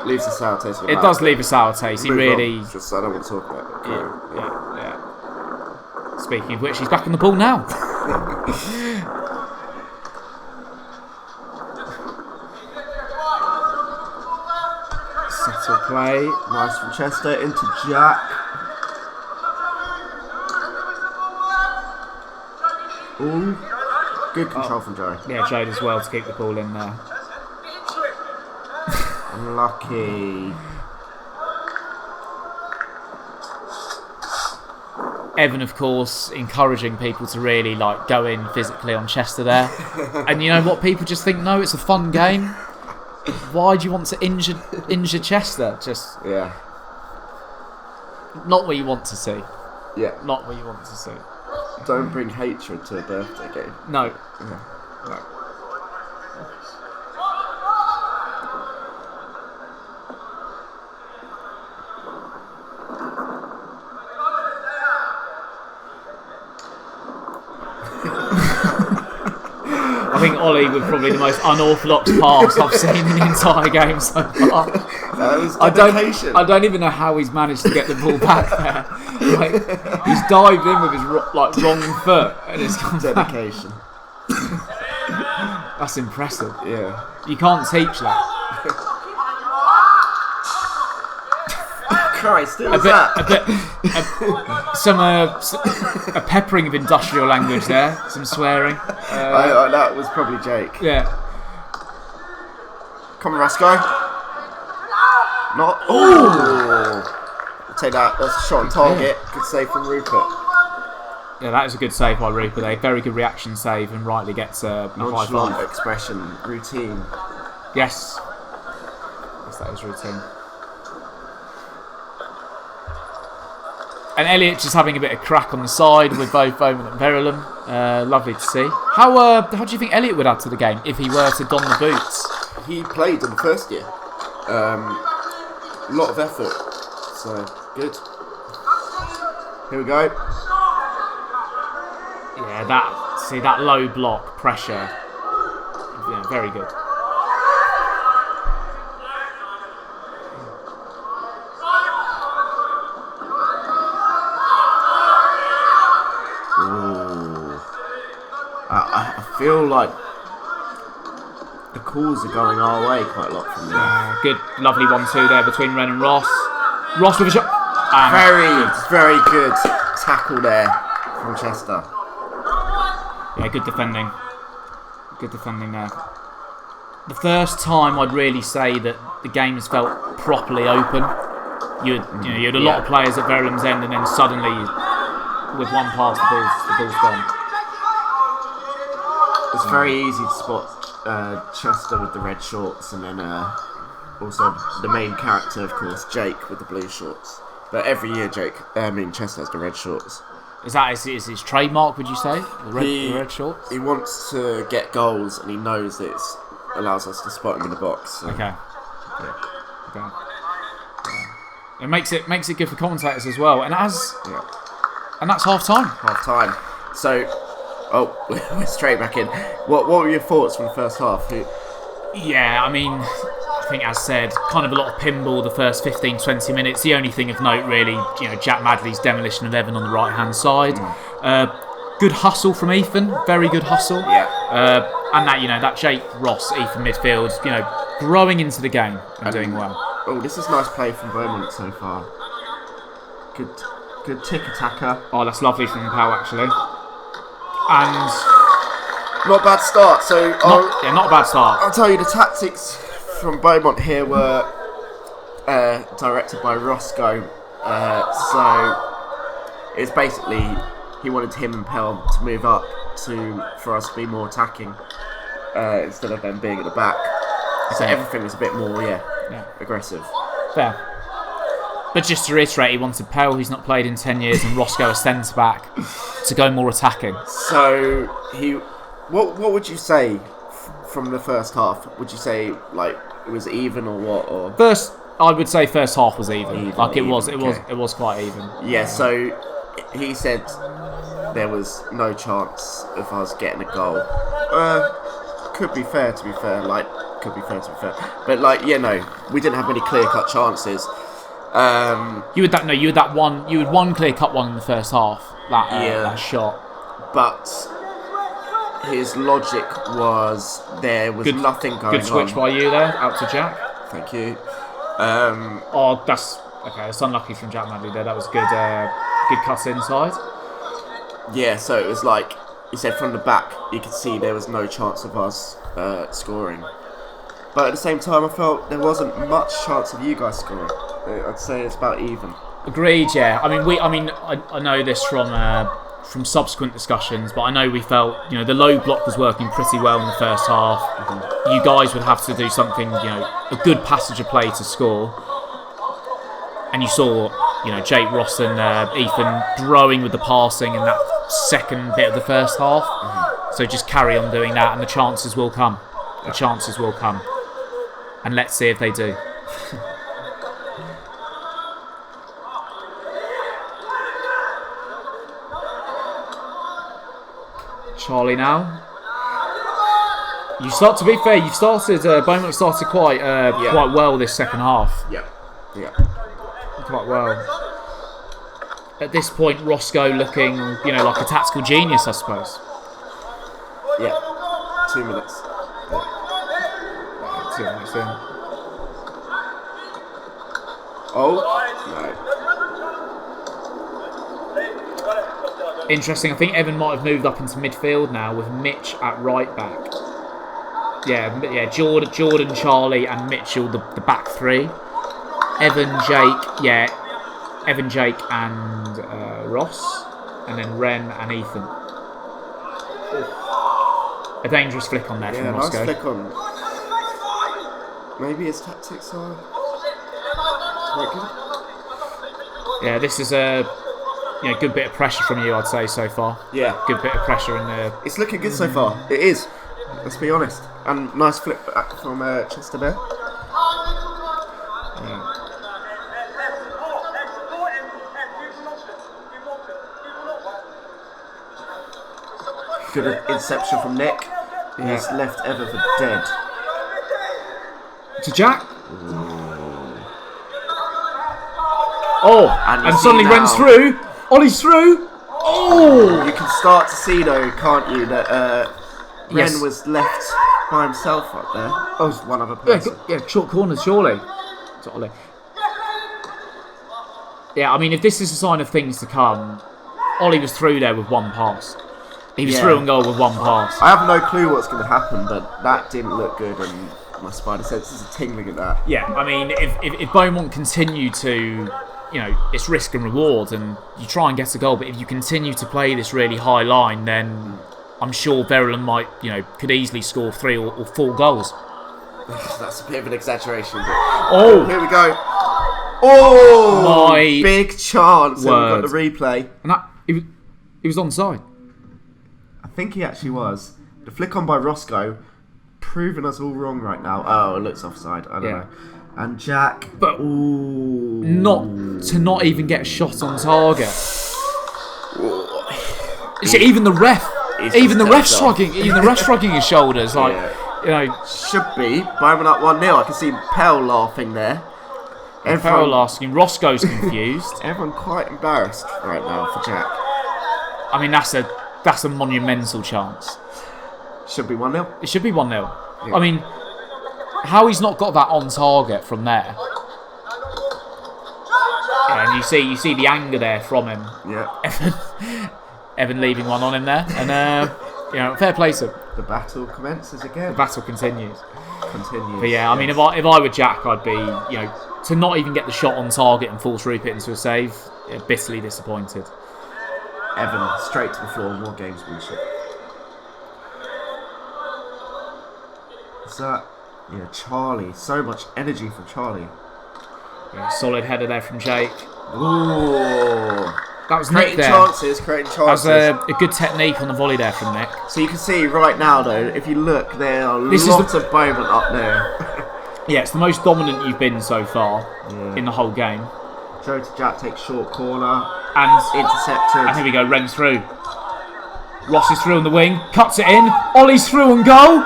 Leaves a sour taste in it your does mouth. leave a sour taste. He Move really. on. Just I don't want to talk about it. Yeah. Speaking of which, he's back on the ball now. Settle play. Nice from Chester into Jack. Ooh. Good control from Joe. Yeah, Jade as well to keep the ball in there. Unlucky. Evan, of course, encouraging people to really go in physically on Chester there. And you know what? People just think, no, it's a fun game. Why do you want to injure Chester? Just Yeah. not what you want to see. Yeah. Not what you want to see. Don't bring hatred to a birthday game. No. Yeah. No. I think Ollie was probably the most unorthodox pass I've seen in the entire game so far. That was I dedication. don't even know how he's managed to get the ball back there. He's dived in with his wrong foot and it's gone back. Dedication. That's impressive. Yeah. You can't teach that. Christ, who A was bit, that? a peppering of industrial language there. Some swearing. That was probably Jake. Yeah. Come on, Roscoe. Not. Ooh. I'll take that. That's a shot on target. Good save from Rupert. Yeah, that is a good save by Rupert there. Very good reaction save and rightly gets a high Nonchalant five. expression, routine. Yes. Yes, that is routine. And Elliot just having a bit of crack on the side with both Bowman and Verulam. Lovely to see. How do you think Elliot would add to the game if he were to don the boots? He played in the first year. A lot of effort. So, good. Here we go. Yeah, that low block pressure. Yeah, very good. Ooh. I feel like the calls are going our way quite a lot from there. Good, lovely 1-2 there between Ren and Ross. Ross with a shot. Very good tackle there from Chester. Yeah, good defending. Good defending there. The first time I'd really say that the game has felt properly open. You had a lot of players at Verulam's end, and then suddenly, with one pass, the ball's gone. It's very easy to spot Chester with the red shorts, and then also the main character, of course, Jake with the blue shorts. But every year, Chester has the red shorts. Is that his trademark? Would you say the red shorts? He wants to get goals, and he knows that it allows us to spot him in the box. So. Okay. Okay. It makes it good for commentators as well, and that's half time. Half time. So, we're straight back in. What were your thoughts from the first half? Yeah, I mean, I think as said, kind of a lot of pinball the first 15-20 minutes. The only thing of note really, Jack Madley's demolition of Evan on the right hand side. Good hustle from Ethan, very good hustle. Yeah. And that Jake Ross Ethan midfield, growing into the game and doing well. Oh, this is nice play from Beaumont so far. Good tick attacker. Oh, that's lovely from Powell actually. And not a bad start. So not a bad start. I'll tell you the tactics from Beaumont here were directed by Roscoe. So it's basically he wanted him and Pell to move up for us to be more attacking instead of them being at the back. So everything was a bit more aggressive. Fair. But just to reiterate, he wanted Pell, who's not played in 10 years, and Roscoe, a centre back, to go more attacking. So what would you say from the first half? Would you say like it was even or what? Or I would say first half was even. It was quite even. Yeah. So he said there was no chance of us getting a goal. Could be fair to be fair. But we didn't have many clear-cut chances. You had one clear-cut one in the first half. That shot. But his logic was there was nothing going on. Good switch by you there, out to Jack. Thank you. That's okay. It's unlucky from Jack Madley there. That was good. Good cut inside. Yeah, so it was like he said from the back, you could see there was no chance of us scoring. But at the same time, I felt there wasn't much chance of you guys scoring. I'd say it's about even. Agreed. Yeah. I know this from subsequent discussions, but I know we felt the low block was working pretty well in the first half. Mm-hmm. You guys would have to do something, a good passage of play to score. And you saw, Jake Ross and Ethan growing with the passing in that second bit of the first half. Mm-hmm. So just carry on doing that, and the chances will come. The chances will come. And let's see if they do. Charlie now. To be fair, you've started. Beaumont started quite well this second half. Yeah. Quite well. At this point, Roscoe looking, like a tactical genius, I suppose. Yeah. 2 minutes. 2 minutes in. Oh no. Interesting. I think Evan might have moved up into midfield now with Mitch at right back. Yeah. Jordan, Charlie, and Mitchell, the back three. Evan, Jake, and Ross, and then Ren and Ethan. A dangerous flick on there from Roscoe. Nice flick on. Maybe his tactics are quite good. Yeah, this is a good bit of pressure from you, I'd say, so far. Yeah. Good bit of pressure in there. It's looking good so far. It is. Let's be honest. And nice flip back from Chester there. Yeah. Good inception from Nick. He's left Evan for dead. To Jack. Oh, and suddenly runs through. Ollie's through. Oh! You can start to see though, can't you, that Ren was left by himself up there. Oh, was one other person. Short corners, surely. Totally. Yeah, I mean, if this is a sign of things to come, Ollie was through there with one pass. He was through and goal with one pass. I have no clue what's going to happen, but that didn't look good, and my spider senses are tingling at that. Yeah, I mean, if Beaumont continue to, it's risk and reward, and you try and get a goal, but if you continue to play this really high line, then I'm sure Verulam might, could easily score 3 or 4 goals. That's a bit of an exaggeration. But here we go. Oh, my big chance. And word. we've got the replay. And that he was onside. I think he actually was. The flick on by Roscoe, proving us all wrong right now. Oh, it looks offside. I don't know. And Jack, but not even get a shot on target. See, even the ref shrugging his shoulders, like should be. Bowman up 1-0. I can see Pell laughing there. Everyone asking. Roscoe's confused. Everyone quite embarrassed right now for Jack. I mean, that's a monumental chance. Should be 1-0. It should be 1-0. Yeah. I mean, how he's not got that on target from there. Yeah, and you see the anger there from him. Yeah. Evan leaving one on him there, and fair play to him. The battle commences again. The battle continues. But yeah, I mean, if I were Jack, I'd be, to not even get the shot on target and force Rupert into a save, bitterly disappointed. Evan straight to the floor, more gamesmanship. Is that Charlie? So much energy from Charlie. Yeah, solid header there from Jake. Ooh. That was Nick there. Creating chances. That was a good technique on the volley there from Nick. So you can see right now, though, if you look, there are lots of Beaumont up there. Yeah, it's the most dominant you've been so far in the whole game. Joe to Jack takes short corner. And intercepted. And here we go, Ren's through. Ross is through on the wing. Cuts it in. Ollie's through and goal.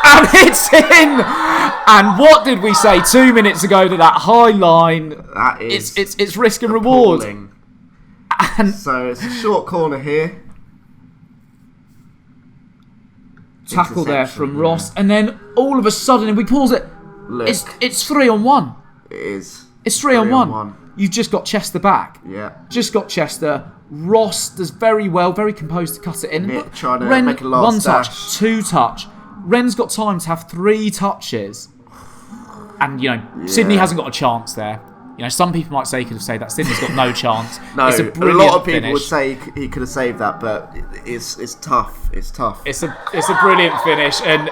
And it's in! And what did we say 2 minutes ago to that high line? That is it's risk and reward. And so it's a short corner here. Tackle there from Ross, and then all of a sudden, if we pause it, look, it's 3 on 1. It is. It's 3 on 1. You've just got Chester back. Yeah. Just got Chester. Ross does very well, very composed to cut it in. Nick trying to make a last touch, dash. 2 touch. Ren's got time to have 3 touches. And, Sydney hasn't got a chance there. Some people might say he could have saved that. Sydney's got no chance. No, it's a lot of people finish. would say he could have saved that, but it's tough. It's tough. It's a brilliant finish, and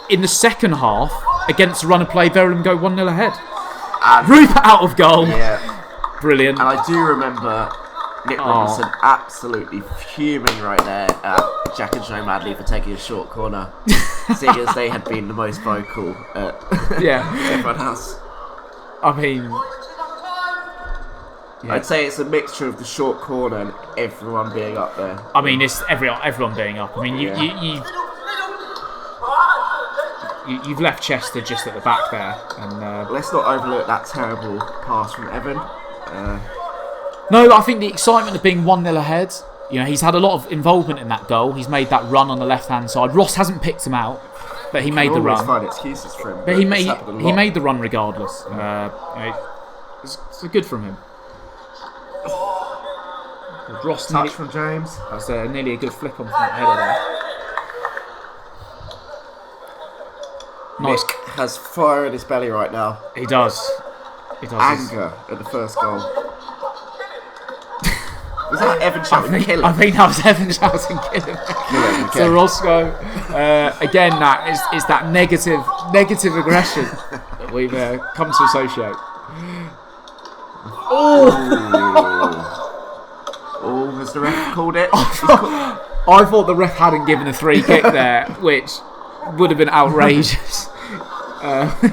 in the second half against the run of play, Verulam go 1-0 ahead. Rupert out of goal. Yeah, brilliant. And I do remember Nick Robinson absolutely fuming right there at Jack and Joe Madley for taking a short corner, seeing as they had been the most vocal at everyone else. I mean, I'd say it's a mixture of the short corner and everyone being up there. I mean, it's everyone being up. I mean, you've left Chester just at the back there, and let's not overlook that terrible pass from Evan. No, I think the excitement of being 1-0 ahead. He's had a lot of involvement in that goal. He's made that run on the left-hand side. Ross hasn't picked him out, but he made the run. Find excuses for him, but he made the run regardless. It's good from him. Ross touch from James. That's nearly a good flick on from that header there. Nice. Nick has fire in his belly right now. He does. Anger at the first goal. Was that Evan shouting kill him? I think that was Evan shouting kill him. Okay. So Roscoe, again, that is that negative aggression that we've come to associate. Oh, has the ref called it? I thought the ref hadn't given a free kick there, which would have been outrageous.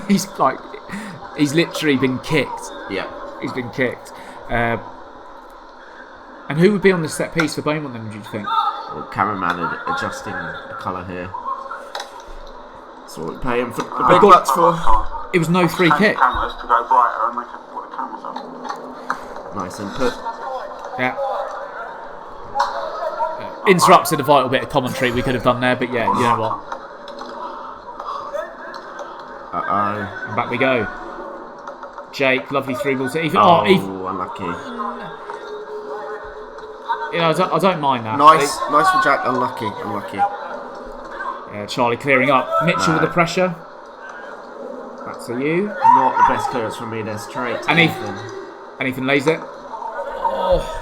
He's literally been kicked. Yeah. He's been kicked. And who would be on the set piece for Beaumont then, do you think? Well, cameraman adjusting the colour here. That's what we pay him for the big bucks for. It was no free kick. Cameras to go brighter and they can put the cameras up. Nice input. Yeah. interrupted a vital bit of commentary we could have done there, but yeah, you know what? Uh-oh. And back we go. Jake, lovely through ball to Ethan. Unlucky. I don't mind that. Nice for Jack. Unlucky. Yeah, Charlie clearing up. Mitchell with the pressure. Back to you. Not the best clearance from me there, straight to Ethan. And Ethan lays it. Oh.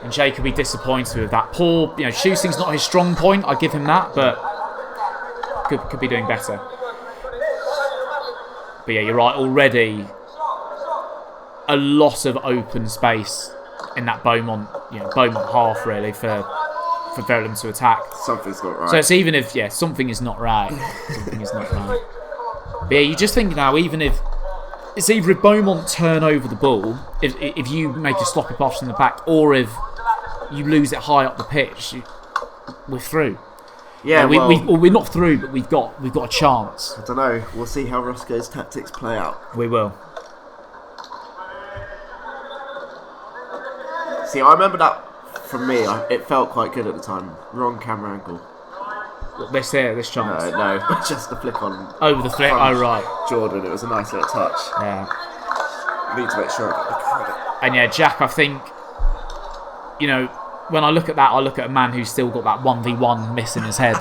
And Jake will be disappointed with that. Poor, shooting's not his strong point. I give him that, but could be doing better. But yeah, you're right. Already, a lot of open space in that Beaumont half really for Verulam to attack. Something's not right. So it's even if something is not right. Something is not right. But yeah, you just think now, even if it's either if Beaumont turn over the ball, if you make a sloppy pass in the back, or if you lose it high up the pitch, we're through. Yeah, we're not through, but we've got a chance. I don't know. We'll see how Roscoe's tactics play out. We will. See, I remember that from me. It felt quite good at the time. Wrong camera angle. This chance. No, just the flick on. Over the flick. Oh right, Jordan. It was a nice little touch. Yeah. Need to make sure I get the credit. And yeah, Jack, I think, when I look at that, I look at a man who's still got that 1v1 miss in his head,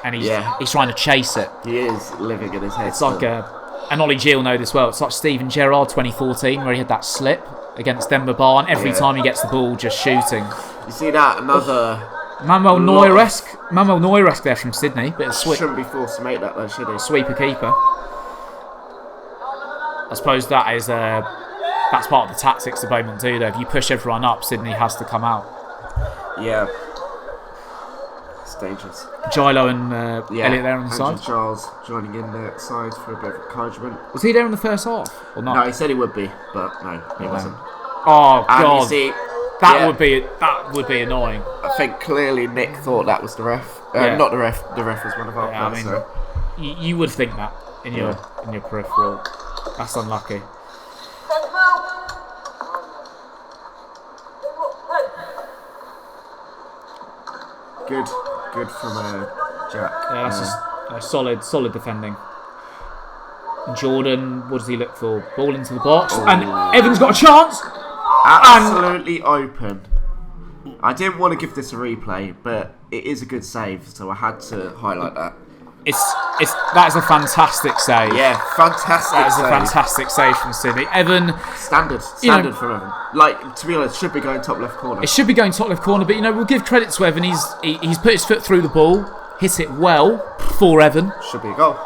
and he's trying to chase it. He is living in his head. It's like and Ollie G will know this well. It's like Steven Gerrard 2014, where he had that slip against Denver Bar, and every time he gets the ball, just shooting. You see that? Another Manuel Neuer-esque there from Sydney, bit of shouldn't be forced to make that though, should he? Sweeper keeper. I suppose that's part of the tactics the Beaumont do though. If you push everyone up, Sydney has to come out. Yeah. It's dangerous. Gilo and Elliot there on the side. Charles joining in the side for a bit of encouragement. Was he there in the first half or not? No, he said he would be, but no, he wasn't. Oh God, you see, that would be annoying. I think clearly Nick thought that was the ref. Not the ref. The ref was one of our players. So. You would think that in your peripheral. That's unlucky. Good from Jack. Yeah, that's just solid defending. Jordan, what does he look for? Ball into the box, and Evans got a chance. Absolutely open. I didn't want to give this a replay, but it is a good save, so I had to highlight that. That is a fantastic save. Yeah, fantastic. That is a fantastic save from Sydney. Evan, standard from Evan. Like, to be honest, should be going top left corner. It should be going top left corner, but we'll give credit to Evan. He's put his foot through the ball, hit it well for Evan. Should be a goal,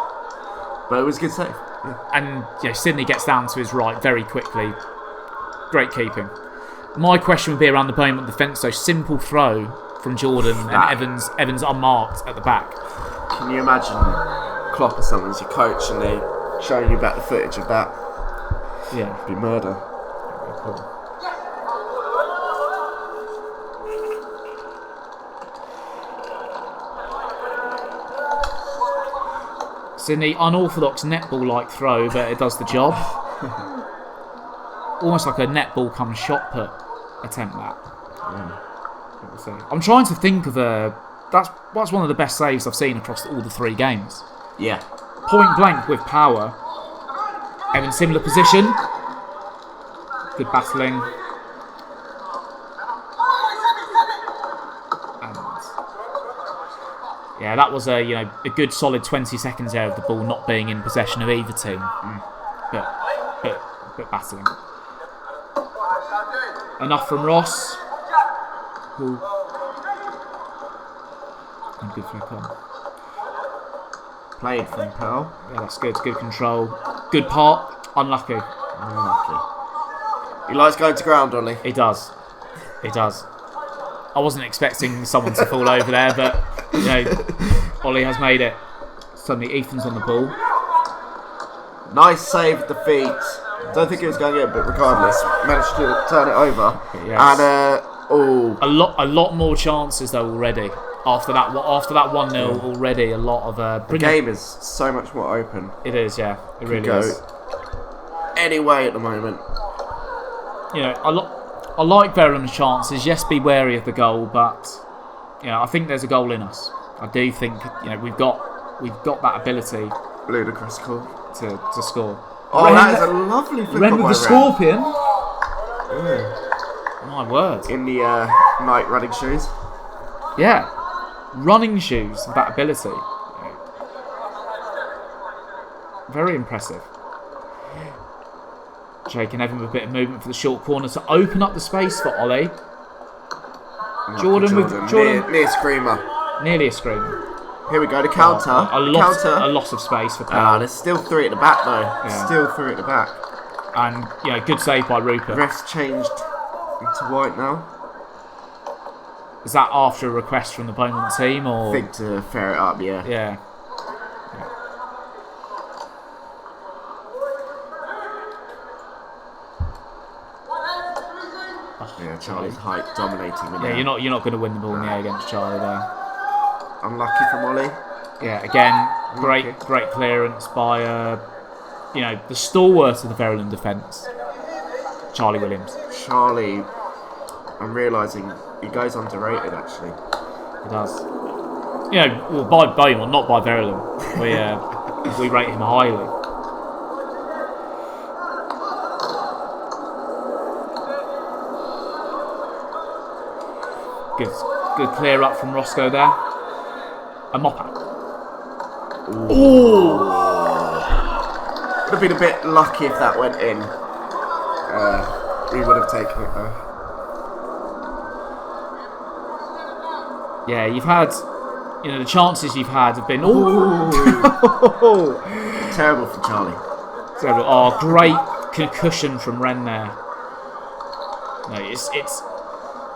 but it was a good save. Yeah. And Sydney gets down to his right very quickly. Great keeping. My question would be around the Beaumont defence. So simple throw from Jordan and Evans unmarked at the back. Can you imagine Klopp or someone as your coach and they showing you back the footage of that? Yeah, it'd be murder. Cool. Sydney, unorthodox netball-like throw, but it does the job. Almost like a netball come shot put attempt that. Yeah. I'm trying to think of that's one of the best saves I've seen across all the three games. Yeah. Point blank with power. Evan, similar position. Good battling. And yeah, that was a good solid 20 seconds there of the ball not being in possession of either team. But battling. Enough from Ross. Who? And good flick on. Played from Pearl. Yeah, that's good. Good control. Good part. Unlucky. He likes going to ground, Ollie. He does. I wasn't expecting someone to fall over there, but Ollie has made it. Suddenly Ethan's on the ball. Nice save at the feet. Don't think he was going in, but regardless, managed to turn it over. Yes. And a lot more chances though already. After that 1-0 already, a lot of the game is so much more open. It is, yeah. It really is. Any way at the moment. I like Verulam's chances. Yes, be wary of the goal, but I think there's a goal in us. I do think we've got that ability Ludicrous call. to score. Oh, Ren, that is a lovely flick Ren on with by the Ren. Scorpion. Yeah. My word. In the night running shoes. Yeah. Running shoes with that ability. Very impressive. Jake and Evan with a bit of movement for the short corner to open up the space for Ollie. Jordan near screamer. Nearly a screen. Here we go, the counter. A loss of space for Powell. There's still 3 at the back though. Yeah. Still 3 at the back. And good save by Rupert. Ref's changed into white now. Is that after a request from the opponent team or? I think to fair it up, yeah. Yeah. Yeah, Charlie's height dominating. Yeah, you're not going to win the ball in the air against Charlie there. Unlucky from Ollie. Yeah, again, great clearance by the stalwart of the Verulam defence, Charlie Williams. Charlie, I'm realising he goes underrated actually. He does. Well, by Beaumont, not by Verulam. We rate him highly. Good clear up from Roscoe there. A mop out. Ooh. Would have been a bit lucky if that went in. We would have taken it though. Yeah, you've had, the chances you've had have been terrible for Charlie. Terrible. Oh, great concussion from Ren there. No,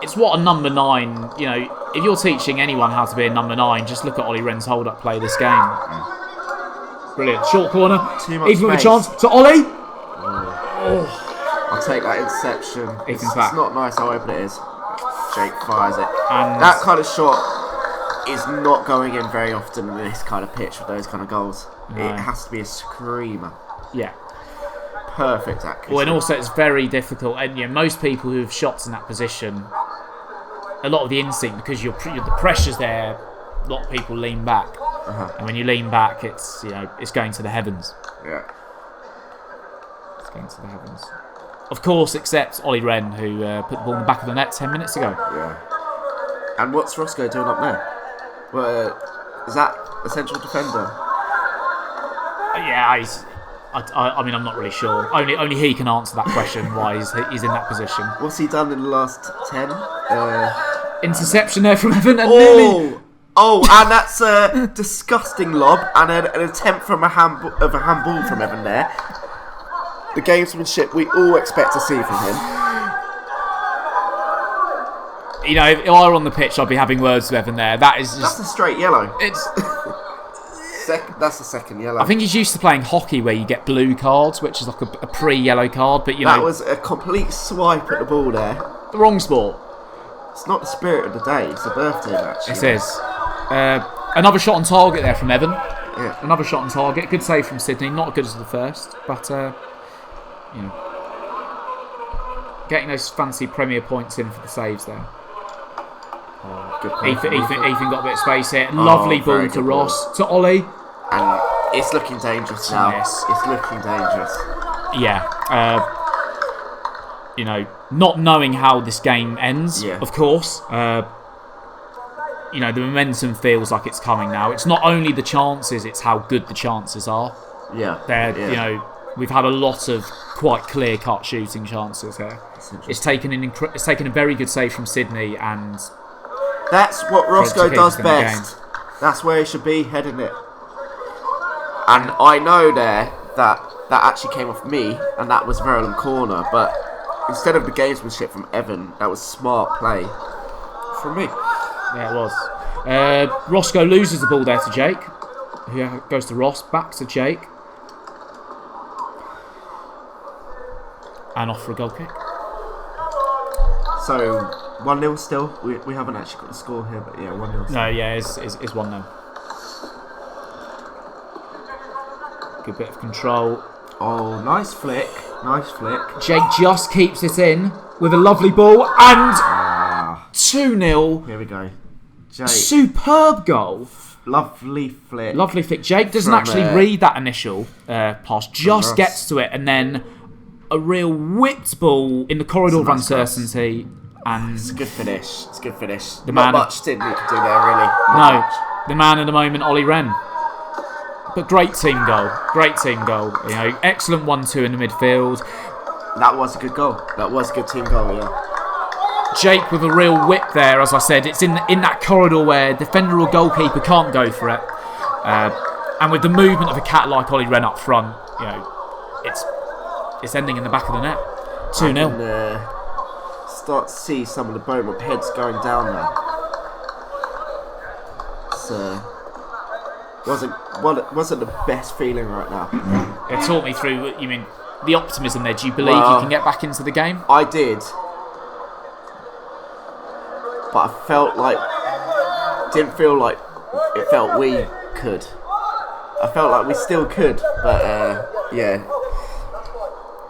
it's what a number 9. If you're teaching anyone how to be a number 9, just look at Ollie Ren's hold-up play this game. Brilliant. Short corner. Too much Ethan with a space. chance to Ollie. I'll take that interception. Ethan's It's back. not nice how open it is. Jake fires it. And that kind of shot is not going in very often in this kind of pitch with those kind of goals. No. It has to be a screamer. Yeah. Perfect accuracy. Well, and also it's very difficult. And most people who have shots in that position, a lot of the instinct, because the pressure's there, a lot of people lean back. And when you lean back, it's it's going to the heavens. Yeah. It's going to the heavens. Of course, except Ollie Ren, who put the ball in the back of the net 10 minutes ago. Yeah. And what's Roscoe doing up there? Well, is that a central defender? Yeah, I'm not really sure. Only he can answer that question. Why he's in that position? What's he done in the last 10? Interception there from Evan and nearly. And that's a disgusting lob and an attempt from a handball from Evan there. The gamesmanship we all expect to see from him. If I were on the pitch, I'd be having words with Evan there. That's a straight yellow. It's. That's the second yellow. I think he's used to playing hockey where you get blue cards, which is like a pre-yellow card. But that was a complete swipe at the ball there. The wrong sport. It's not the spirit of the day. It's the birthday match. It is. Another shot on target there from Evan. Yeah. Another shot on target. Good save from Sydney. Not as good as the first, but getting those fancy Premier points in for the saves there. Good Ethan got a bit of space here. Lovely ball to Ross. To Ollie. And it's looking dangerous now. Yes. It's looking dangerous. Yeah. Not knowing how this game ends, of course. The momentum feels like it's coming now. It's not only the chances, it's how good the chances are. Yeah. We've had a lot of quite clear-cut shooting chances here. It's taken a very good save from Sydney, and that's what Roscoe does best. That's where he should be heading it. And I know there that actually came off me, and that was Verulam corner, but instead of the gamesmanship from Evan, that was smart play from me. Yeah, it was. Roscoe loses the ball there to Jake, who goes to Ross, back to Jake, and off for a goal kick. So 1-0 still. We haven't actually got the score here, but yeah, 1-0. No, yeah, it's 1-0. Good bit of control. Oh, nice flick. Nice flick. Jake just keeps it in with a lovely ball, and 2-0. Here we go. Jake. Superb goal. Lovely flick. Lovely flick. Jake doesn't From, actually read that initial pass, just Ross. gets to it, and then a real whipped ball in the corridor of It's a nice uncertainty. And It's a good finish. It's a good finish. The Not man- much Sydney could do there, really. Not no, much. the man of the moment, Ollie Wren. But great team goal. Great team goal. You know, excellent 1-2 in the midfield. That was a good goal. That was a good team goal, yeah. Jake with a real whip there, as I said. It's in that corridor where defender or goalkeeper can't go for it. And with the movement of a cat like Ollie Wren up front, you know, it's ending in the back of the net. 2-0. And, start to see some of the Beaumont heads going down there. It's, wasn't the best feeling right now. It taught me through, you mean, the optimism there. Do you believe you Well, can get back into the game? I did, but I didn't feel like it felt we could. I felt like we still could, but yeah,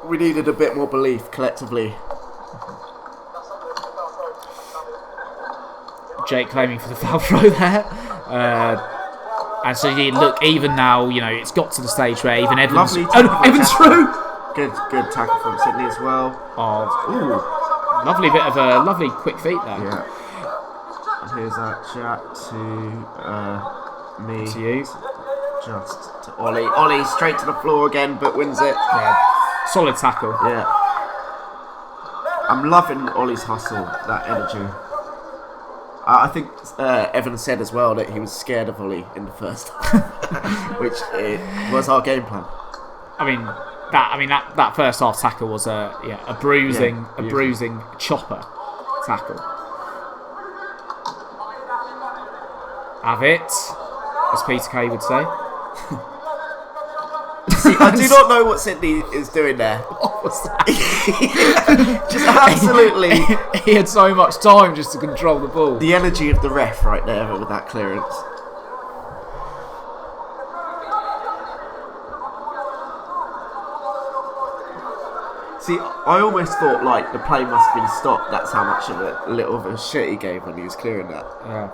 we needed a bit more belief collectively. Jake claiming for the foul throw there. And so you look, even now, you know, it's got to the stage where even Evans... Lovely tackle from Evans Chester. through! Good tackle from Sydney as well. Oh, Ooh, lovely bit of a lovely quick feet there. yeah. And here's that chat to me. To you. Just to Ollie. Ollie straight to the floor again, but wins it. Yeah. Solid tackle. Yeah. I'm loving Ollie's hustle, that energy. I think Evan said as well that he was scared of Ollie in the first half, which was our game plan. I mean, that first half tackle was a bruising, Yeah, a bruising chopper tackle. Have it, as Peter Kay would say. See, I do not know what Sydney is doing there. What was that? Just absolutely He had so much time just to control the ball. the energy of the ref right there with that clearance. See, I almost thought like the play must have been stopped. That's how much of a little of a shit he gave when he was clearing that. Yeah.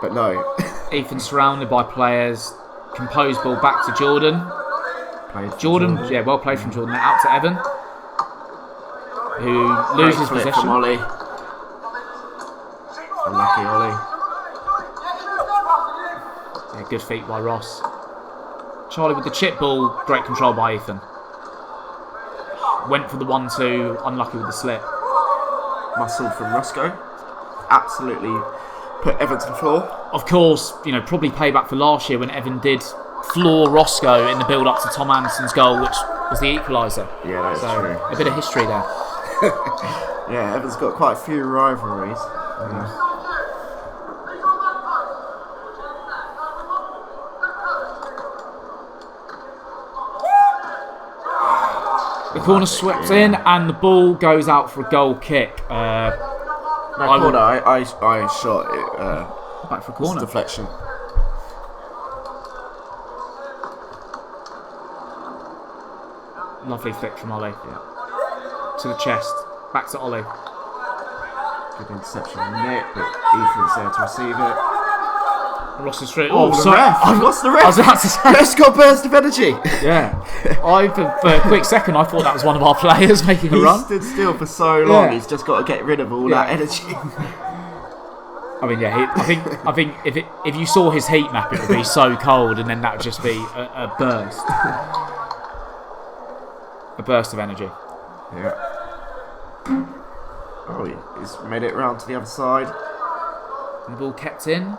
But no. Ethan surrounded by players. Composed ball back to Jordan. Played for Jordan, yeah, well played from Jordan. Out to Evan, who loses Great flip possession. from Ollie. Unlucky Ollie. Yeah, good feet by Ross. Charlie with the chip ball. Great control by Ethan. Went for the 1-2. Unlucky with the slip. Muscle from Roscoe. Absolutely put Evan to the floor. Of course, you know, probably payback for last year when Evan did floor Roscoe in the build-up to Tom Anderson's goal, which was the equaliser. Yeah, that is So true. a bit of history there. Yeah, Evan's got quite a few rivalries. The corner swept in, and the ball goes out for a goal kick. No I corner, I shot it. Back for a It's corner. deflection. Lovely flick from Ollie. To the chest. Back to Ollie. Good interception from Nick, but Ethan's there to receive it. Ross is through. Oh, the sorry. ref! What's the ref? I was about to say. Let's go burst of energy! Yeah. For a quick second, I thought that was one of our players making a He run. stood still for so long, Yeah. he's just got to get rid of all Yeah. that energy. I mean, yeah. I think if you saw his heat map, it would be so cold, and then that would just be a burst. A burst of energy. Yeah. Oh, he's made it round to the other side. And the ball kept in.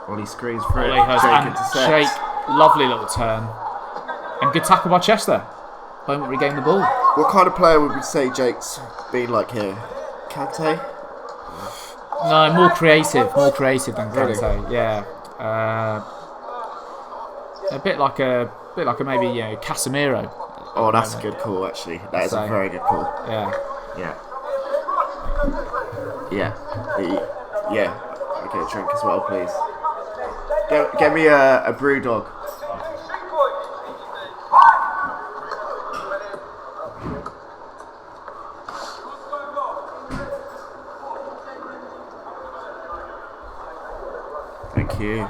Ollie screens through it. Ollie has Jake and intercepts. Jake, lovely little turn, and good tackle by Chester. Beaumont regained the ball. What kind of player would we say Jake's been like here? Kante? No, more creative than Really? Kante. Yeah, a bit like a maybe Casemiro. Oh, that's a good call, actually. That is a So- very good call. Yeah, Yeah. Yeah. Yeah. Okay, drink as well, please. Get me a brew dog. you.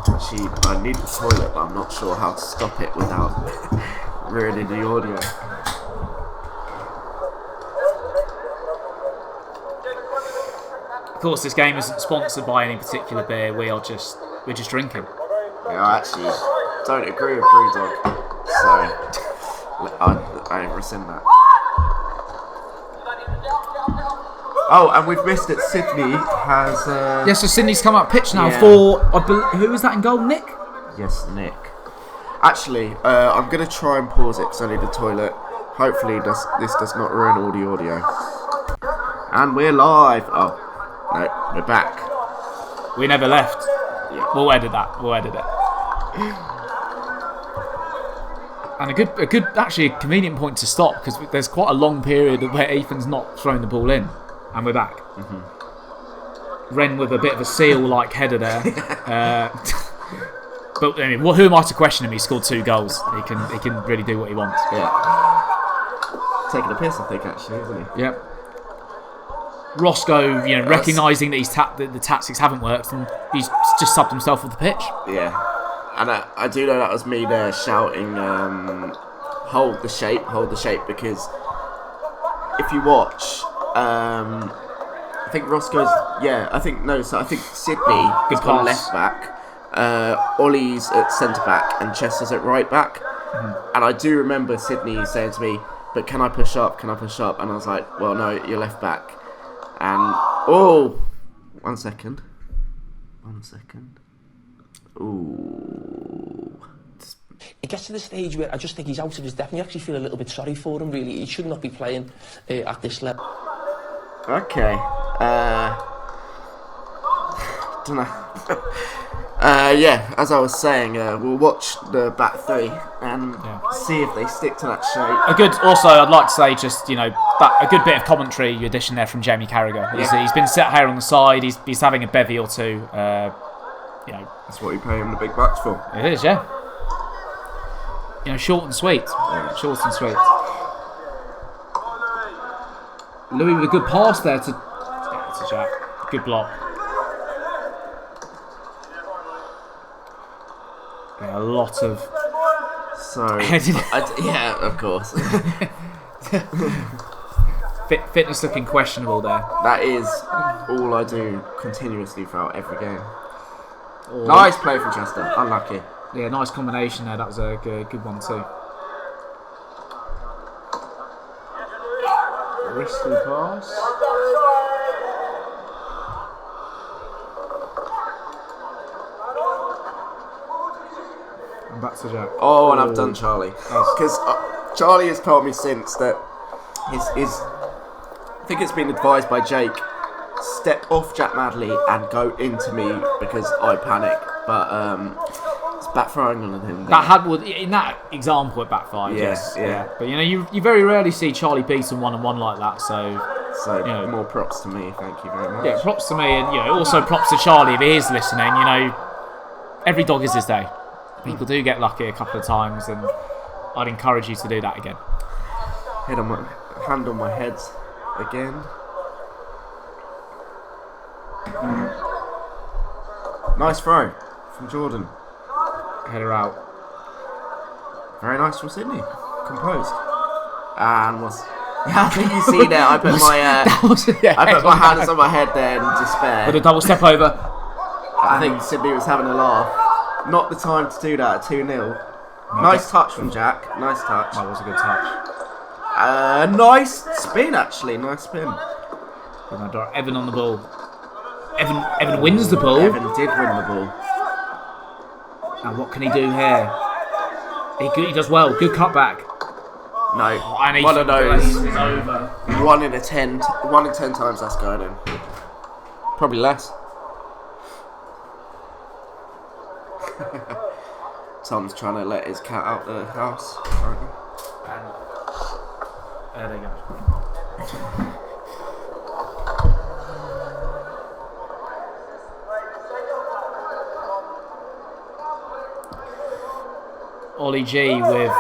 Actually, I need the toilet, but I'm not sure how to stop it without ruining the audio. Of course, this game isn't sponsored by any particular beer. We're just drinking. Yeah, I actually don't agree with Brewdog, so I rescind that. Oh, and we've missed it. Sydney has. Yes, so Sydney's come up pitch now Yeah. for. Who is that in goal? Nick. Yes, Nick. Actually, I'm gonna try and pause it because I need the toilet. Hopefully, this does not ruin all the audio. And we're live. Oh, no, we're back. We never left. Yeah. We'll edit that. We'll edit it. And a good, actually a convenient point to stop because there's quite a long period where Ethan's not thrown the ball in, and we're back. Ren with a bit of a seal-like header there. But I mean, who am I to question him? He scored 2 goals. He can really do what he wants. Yeah. Taking a piss, I think, actually, isn't he? Yep. Roscoe, recognising that the tactics haven't worked, and he's just subbed himself off the pitch. Yeah. And I do know that was me there shouting, hold the shape, because if you watch, I think Roscoe's, I think Sydney has gone left back, Ollie's at centre back, and Chester's at right back. And I do remember Sydney saying to me, but can I push up? And I was like, well, no, you're left back. And, one second. Ooh. It gets to the stage where I just think he's out of his depth, and you actually feel a little bit sorry for him, really. He should not be playing at this level. Okay. Dunno. As I was saying, we'll watch the back three and see if they stick to that shape. I'd like to say, just a good bit of commentary addition there from Jamie Carragher. He's been set here on the side. He's having a bevy or two. That's what you pay him the big bucks for. It is, yeah. Short and sweet. Yeah. Short and sweet. Louis with a good pass there to Jack. Good block. Yeah, a lot of. So, of course. Fitness looking questionable there. That is all I do continuously throughout every game. Nice play from Chester. Unlucky. Yeah, nice combination there. That was a good one too. Risky pass. And back to Jack. Oh, and I've done Charlie. Because Charlie has told me since that his I think it's been advised by Jake, step off Jack Madley and go into me because I panic. But it's backfiring on him. In that example, it backfired. Yeah, yes. yeah. But you very rarely see Charlie beaten 1-on-1 like that. So more props to me. Thank you very much. Yeah, props to me, and also props to Charlie if he is listening. Every dog is his day. People do get lucky a couple of times, and I'd encourage you to do that again. Hand on my head again. Nice throw from Jordan. Header out. Very nice from Sydney. Composed. And I think you see there. I put my hands on my head there in despair. With a double step over. I think Sydney was having a laugh. Not the time to do that at 2-0. Nice touch from Jack. Nice touch. That was a good touch. Nice spin, actually. Nice spin. Evan on the ball. Evan wins the ball. Evan did win the ball. And what can he do here? He does well. Good cutback. No. One of those. Is over. 1 in 10 times that's going in. Probably less. Tom's trying to let his cat out the house. There they go. Ollie G with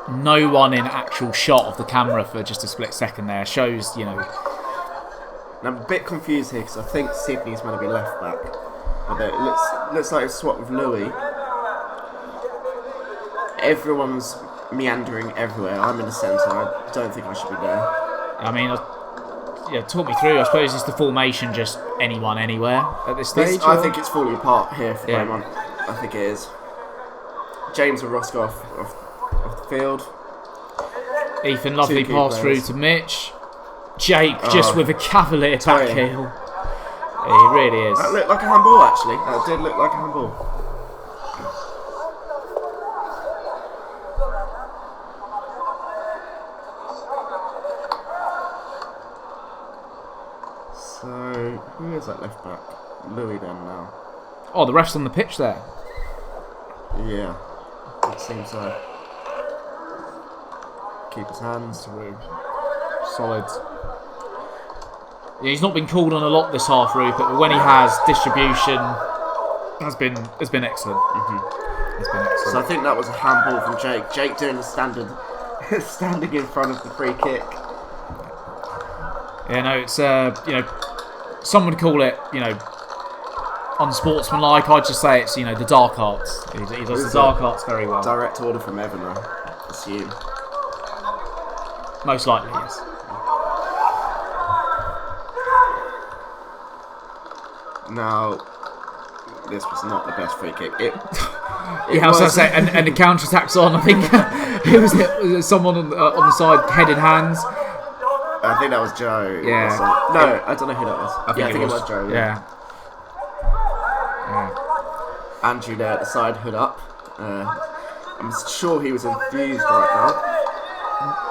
no one in actual shot of the camera for just a split second there shows, And I'm a bit confused here because I think Sydney's going to be left back. But it looks like it's swapped with Louis. Everyone's meandering everywhere. I'm in the centre. I don't think I should be there. I mean, talk me through. I suppose it's the formation, just anyone, anywhere at this stage. I think it's falling apart here for Beaumont. I think it is. James and Roscoe off the field. Ethan, lovely pass through to Mitch. Jake just with a cavalier back heel. He really is. That looked like a handball, actually. That did look like a handball. So, who is that left back? Louis then now. Oh, the ref's on the pitch there. Yeah, it seems so. Keeper's hands through. Solid. Yeah, he's not been called on a lot this half, Rupert, but when he has, distribution has been excellent. It's been excellent. So I think that was a handball from Jake. Jake doing the standard, standing in front of the free kick. Yeah, no, it's some would call it unsportsmanlike. I'd just say it's the dark arts. He does the dark arts very well. Direct order from Evan, I assume. Most likely, yes. Now, this was not the best free kick. I was going to say, and the counter attack's on. I think was it someone on the side, head in hands. I think that was Joe. Yeah. No, I don't know who that was. I think it was Joe. Yeah. Andrew there at the side, hood up. I'm sure he was enthused right now.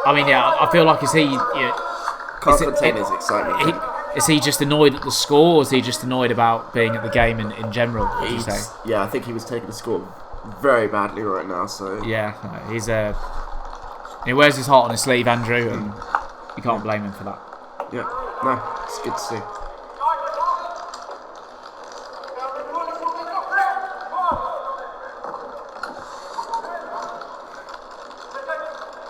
I mean, yeah, I feel like Can't contain his excitement. Is he just annoyed at the score, or is he just annoyed about being at the game in general? What do you say? Yeah, I think he was taking the score very badly right now. So yeah, he's he wears his heart on his sleeve, Andrew, and you can't blame him for that. Yeah, no, it's good to see.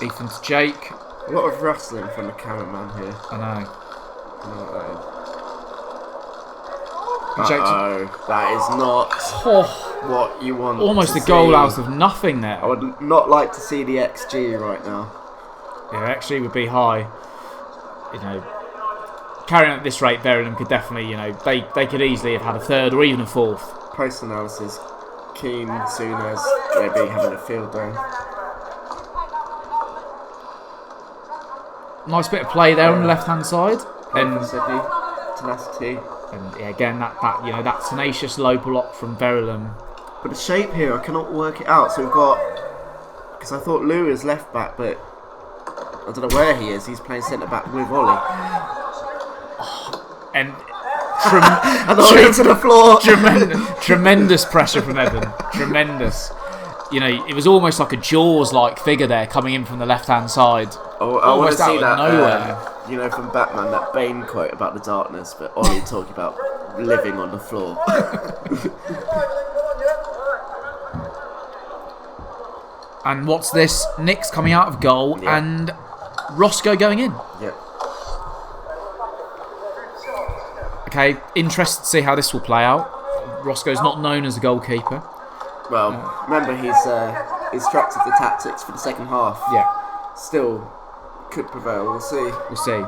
Ethan to Jake. A lot of rustling from the cameraman here. I know. That is not what you want. Almost to a goal see. out of nothing there. I would not like to see the XG right now. Yeah, XG would be high. Carrying on at this rate, Verulam could definitely, they could easily have had a third or even a fourth. Post analysis, Keane, Souness, maybe having a field day. Nice bit of play there on the left-hand side. And Sydney, tenacity. And yeah, again, that tenacious low block from Verulam. But the shape here, I cannot work it out. So we've got, because I thought Lou is left back, but I don't know where he is. He's playing centre back with Ollie. And Ollie to the floor. Tremendous pressure from Evan. Tremendous. It was almost like a Jaws-like figure there coming in from the left-hand side. Oh, I want to see that. Nowhere. From Batman, that Bane quote about the darkness, but Ollie talking about living on the floor. And what's this? Nick's coming out of goal and Roscoe going in. Yep. Okay, interested to see how this will play out. Roscoe's not known as a goalkeeper. Well, remember he's instructed the tactics for the second half. Yeah. Still could prevail. We'll see. We'll see.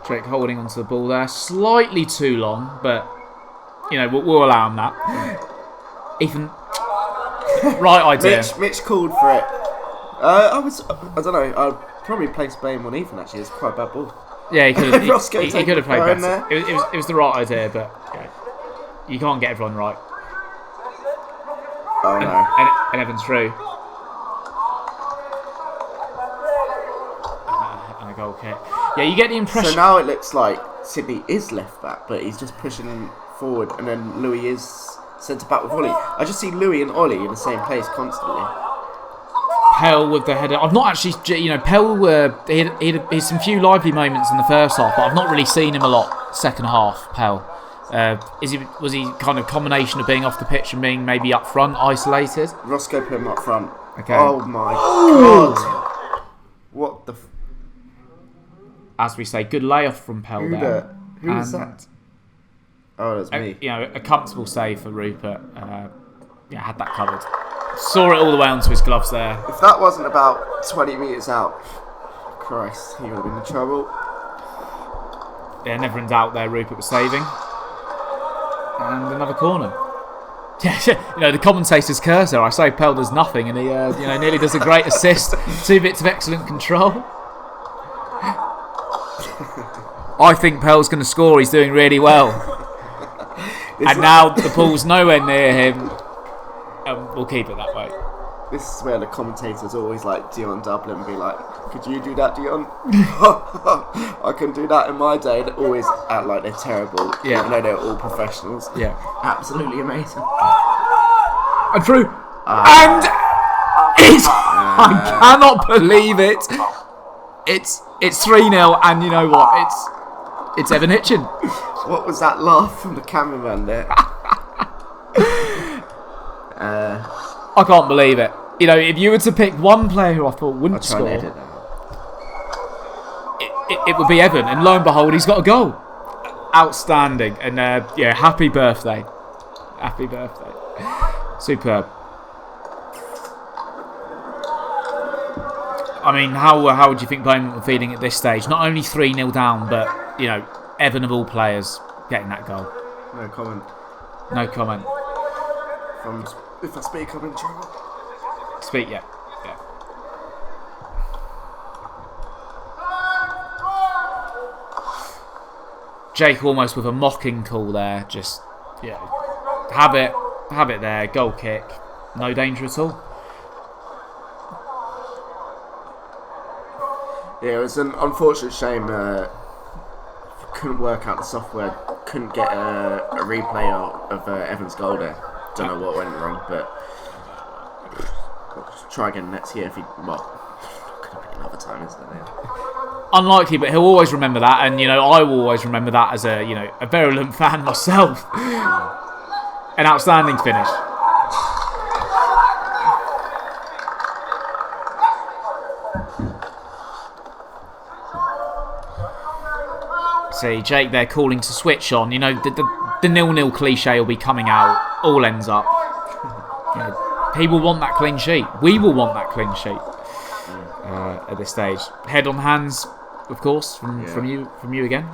Drake holding onto the ball there, slightly too long, but we'll allow him that. Ethan, right idea. Mitch called for it. I don't know. I'd probably place Bane on Ethan. Actually, it's quite a bad ball. Yeah, he could have. he could have played better. There. It was the right idea, but you can't get everyone right. Oh no! And Evan's through. And a goal kick. Yeah, you get the impression. So now it looks like Sydney is left back, but he's just pushing forward, and then Louis is centre back with Ollie. I just see Louis and Ollie in the same place constantly. Pell with the header. I've not actually, Pell. He had some few lively moments in the first half, but I've not really seen him a lot second half. Pell. Was he kind of combination of being off the pitch and being maybe up front, isolated? Roscoe put him up front. Okay. Oh my god! What the? as we say, good layoff from Pell there. Who was that? Oh, that's me. A comfortable save for Rupert. Had that covered. Saw it all the way onto his gloves there. If that wasn't about 20 metres out, Christ, he would have been in trouble. Yeah, never in doubt there, Rupert was saving. And another corner. Yeah, the commentator's cursor. I say Pell does nothing, and he nearly does a great assist. 2 bits of excellent control. I think Pell's going to score. He's doing really well. And now the ball's nowhere near him. We'll keep it that way. This is where the commentators always like Dion Dublin be like, could you do that, Dion? I can do that in my day. They always act like they're terrible, even though they're all professionals. Yeah. Absolutely amazing. And through. And it's... I cannot believe it. It's 3-0, and you know what? It's Evan Hitchin. What was that laugh from the cameraman there? I can't believe it. If you were to pick one player who I thought wouldn't score, it would be Evan. And lo and behold, he's got a goal. Outstanding. And happy birthday. Happy birthday. Superb. I mean, how would you think Beaumont were feeling at this stage? Not only 3-0 down, but, Evan of all players getting that goal. No comment. No comment. If I speak, I'm in trouble. Speak, yeah. Jake almost with a mocking call there. Just, have it there. Goal kick. No danger at all. Yeah, it was an unfortunate shame. Couldn't work out the software. Couldn't get a replay of Evan's goal there. Don't know what went wrong, but try again next year if he. Well, could be another time, isn't it? Unlikely, but he'll always remember that, and I will always remember that as a virulent fan myself. An outstanding finish. See, Jake there calling to switch on. The 0-0 cliche will be coming out. All ends up. People want that clean sheet. We will want that clean sheet at this stage. Head on hands, of course, from you again.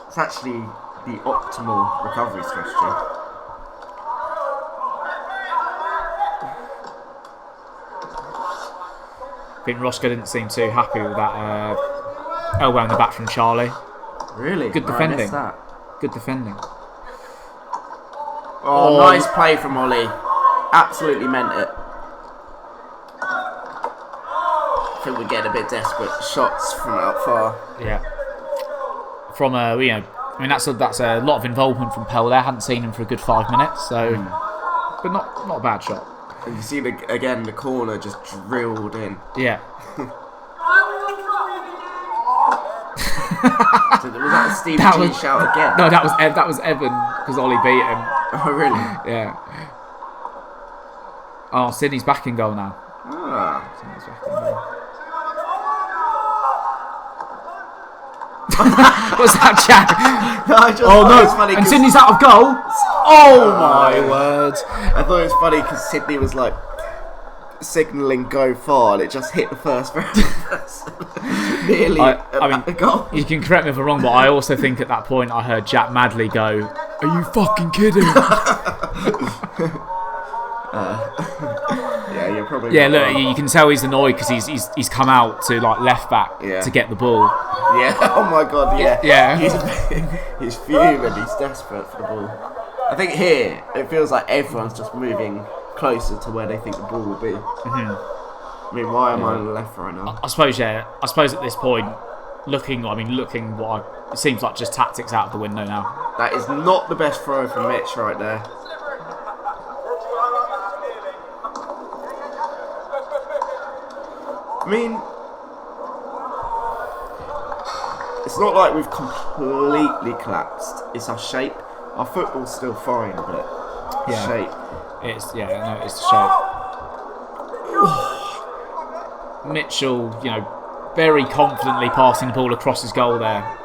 It's actually the optimal recovery strategy. I think Roscoe didn't seem too happy with that elbow in the back from Charlie. Really? Good defending. Good defending. Oh, nice play from Ollie. Absolutely meant it. I think we're getting a bit desperate. Shots from out far. Yeah. From that's a lot of involvement from Pell there. Hadn't seen him for a good 5 minutes, so but not a bad shot. And you see the corner just drilled in. Yeah. So was that a Steve G shout again? No, that was Evan because Ollie beat him. Oh really? Yeah. Oh, Sydney's back in goal now. Sydney's back in goal. What's that, Jack? It's funny and Sydney's out of goal. Oh my word! I thought it was funny because Sydney was like signalling go far, and it just hit the first person. Nearly a goal. You can correct me if I'm wrong, but I also think at that point I heard Jack Madley go, "Are you fucking kidding?" Yeah, you're probably. Yeah, look, you can tell he's annoyed because he's come out to like left back to get the ball. Yeah. Oh my god. Yeah. Yeah. He's fuming. He's desperate for the ball. I think here it feels like everyone's just moving closer to where they think the ball will be. Mm-hmm. I mean, why am I on the left right now? I suppose at this point, looking what it seems like just tactics out of the window now. That is not the best throw from Mitch right there. I mean, it's not like we've completely collapsed. It's our shape. Our football's still fine, but shape. It's the shape. Mitchell, very confidently passing the ball across his goal there.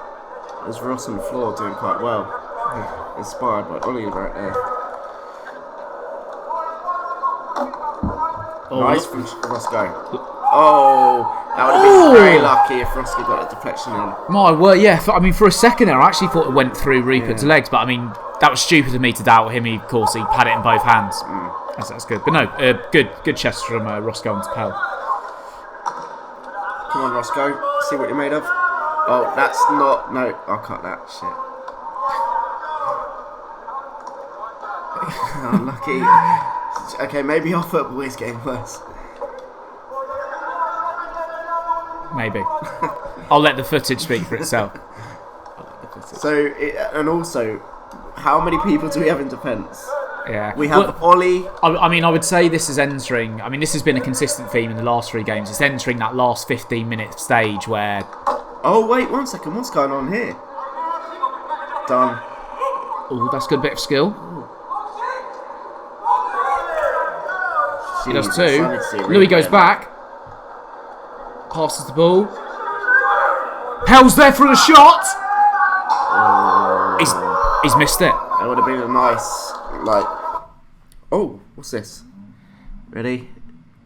There's Ross on the floor doing quite well. Inspired by Ollie right there. Nice from Roscoe. Oh, that would have been very lucky if Roscoe got a deflection in. My word, yeah. I mean, for a second there, I actually thought it went through Rupert's legs, but I mean, that was stupid of me to doubt him. Of course, he had it in both hands. That's good. But no, good chest from Roscoe and Pell. Come on, Roscoe. See what you're made of. Oh, that's not... No, I'll cut that. Shit. Unlucky. Okay, maybe our football is getting worse. Maybe. I'll let the footage speak for itself. So, and also, how many people do we have in defence? Yeah. We have Ollie. I mean, I would say this is entering... I mean, this has been a consistent theme in the last 3 games. It's entering that last 15-minute stage where... Oh, wait, 1 second. What's going on here? Done. Oh, that's a good bit of skill. He does too. Louis goes back. Passes the ball. Pell's there for the shot. He's missed it. That would have been a nice, like... Oh, what's this? Ready?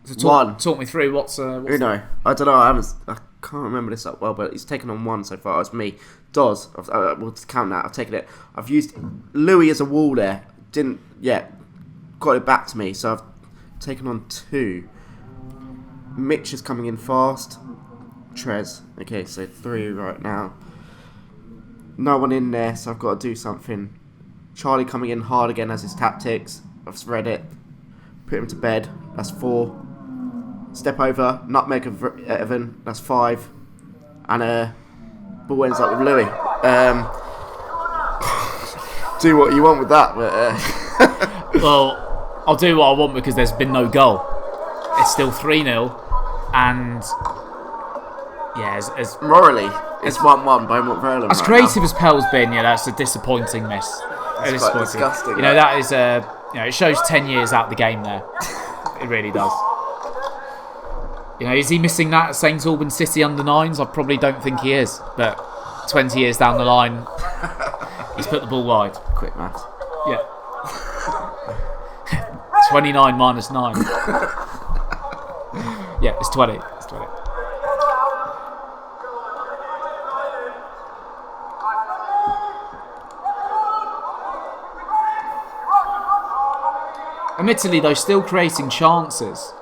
So One. Talk me through what's Uno. I don't know. I can't remember this up well, but he's taken on 1 so far. It's me. Doz. We'll count that. I've taken it. I've used Louis as a wall there. Didn't yet. Got it back to me, so I've taken on 2. Mitch is coming in fast. Trez. Okay, so 3 right now. No one in there, so I've got to do something. Charlie coming in hard again as his tactics. I've read it. Put him to bed. That's 4. Step over. Nutmeg of Evan. That's 5. And ball ends up with Louis. Do what you want with that. But, Well, I'll do what I want because there's been no goal. It's still 3-0. And... Yeah, as morally, it's 1-1 by Mont Vernon. As creative as Pell's been, yeah, that's a disappointing miss. It's quite disgusting. You know, that is it shows 10 years out the game there. It really does. You know, is he missing that at St Albans City under 9s? I probably don't think he is. But 20 years down the line, he's put the ball wide. Quick maths. Yeah. 29 minus 9. Yeah, it's 20. It's 20. Admittedly, though, still creating chances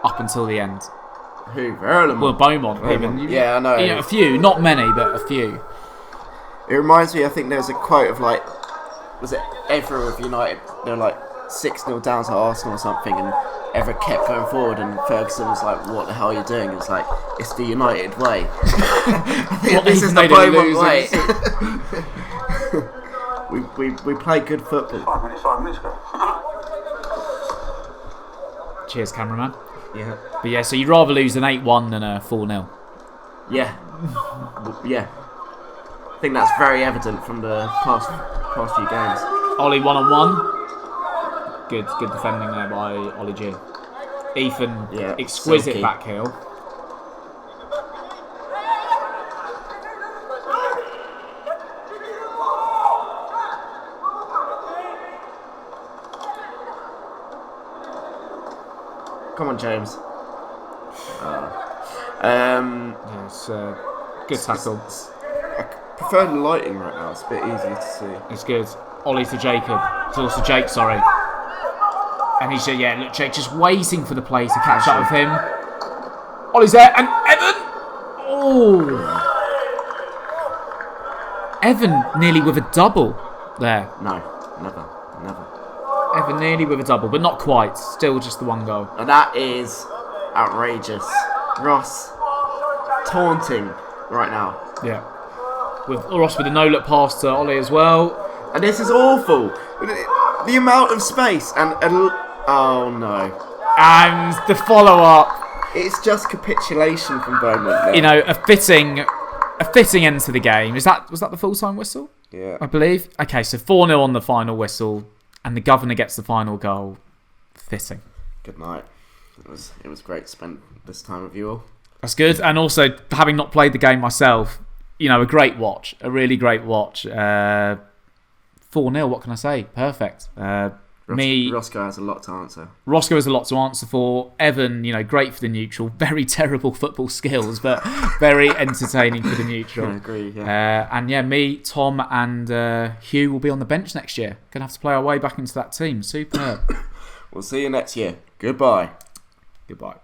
up until the end. Who? Vernon? Well, Beaumont. Even. Yeah, I know. You know. A few, not many, but a few. It reminds me, I think there was a quote of like, was it Evra of United? They were like 6-0 down to Arsenal or something, and Evra kept going forward, and Ferguson was like, "What the hell are you doing?" It's like, it's the United way. This is the Beaumont way. we play good football. 5 minutes ago. Cheers, cameraman. Yeah. But yeah, so you'd rather lose an 8-1 than a 4-0. Yeah. Yeah. I think that's very evident from the past few games. Ollie 1-on-1. Good defending there by Ollie G. Ethan, yeah, exquisite silky. back heel. Come on, James. Yes, good tackle. I prefer the lighting right now. It's a bit easier to see. It's good. Ollie to Jacob. It's also Jake, sorry. And he's look, Jake just waiting for the play to catch up with him. Ollie's there, and Evan! Oh! Evan nearly with a double there. No, never. Evan nearly with a double, but not quite. Still just the 1 goal. And that is outrageous. Ross taunting right now. Yeah. With Ross with a no-look pass to Ollie as well. And this is awful. The amount of space and oh no. And the follow-up. It's just capitulation from Beaumont there. You know, a fitting end to the game. Was that the full-time whistle? Yeah. I believe. Okay, so 4-0 on the final whistle, and the governor gets the final goal. Fitting. Good night. It was great to spend this time with you all. That's good. And also, having not played the game myself, a great watch. A really great watch. 4-0, what can I say? Perfect. Roscoe has a lot to answer. Roscoe has a lot to answer for. Evan, great for the neutral. Very terrible football skills, but very entertaining for the neutral. I agree, yeah. And me, Tom, and Hugh will be on the bench next year. Going to have to play our way back into that team. Superb. We'll see you next year. Goodbye. Goodbye.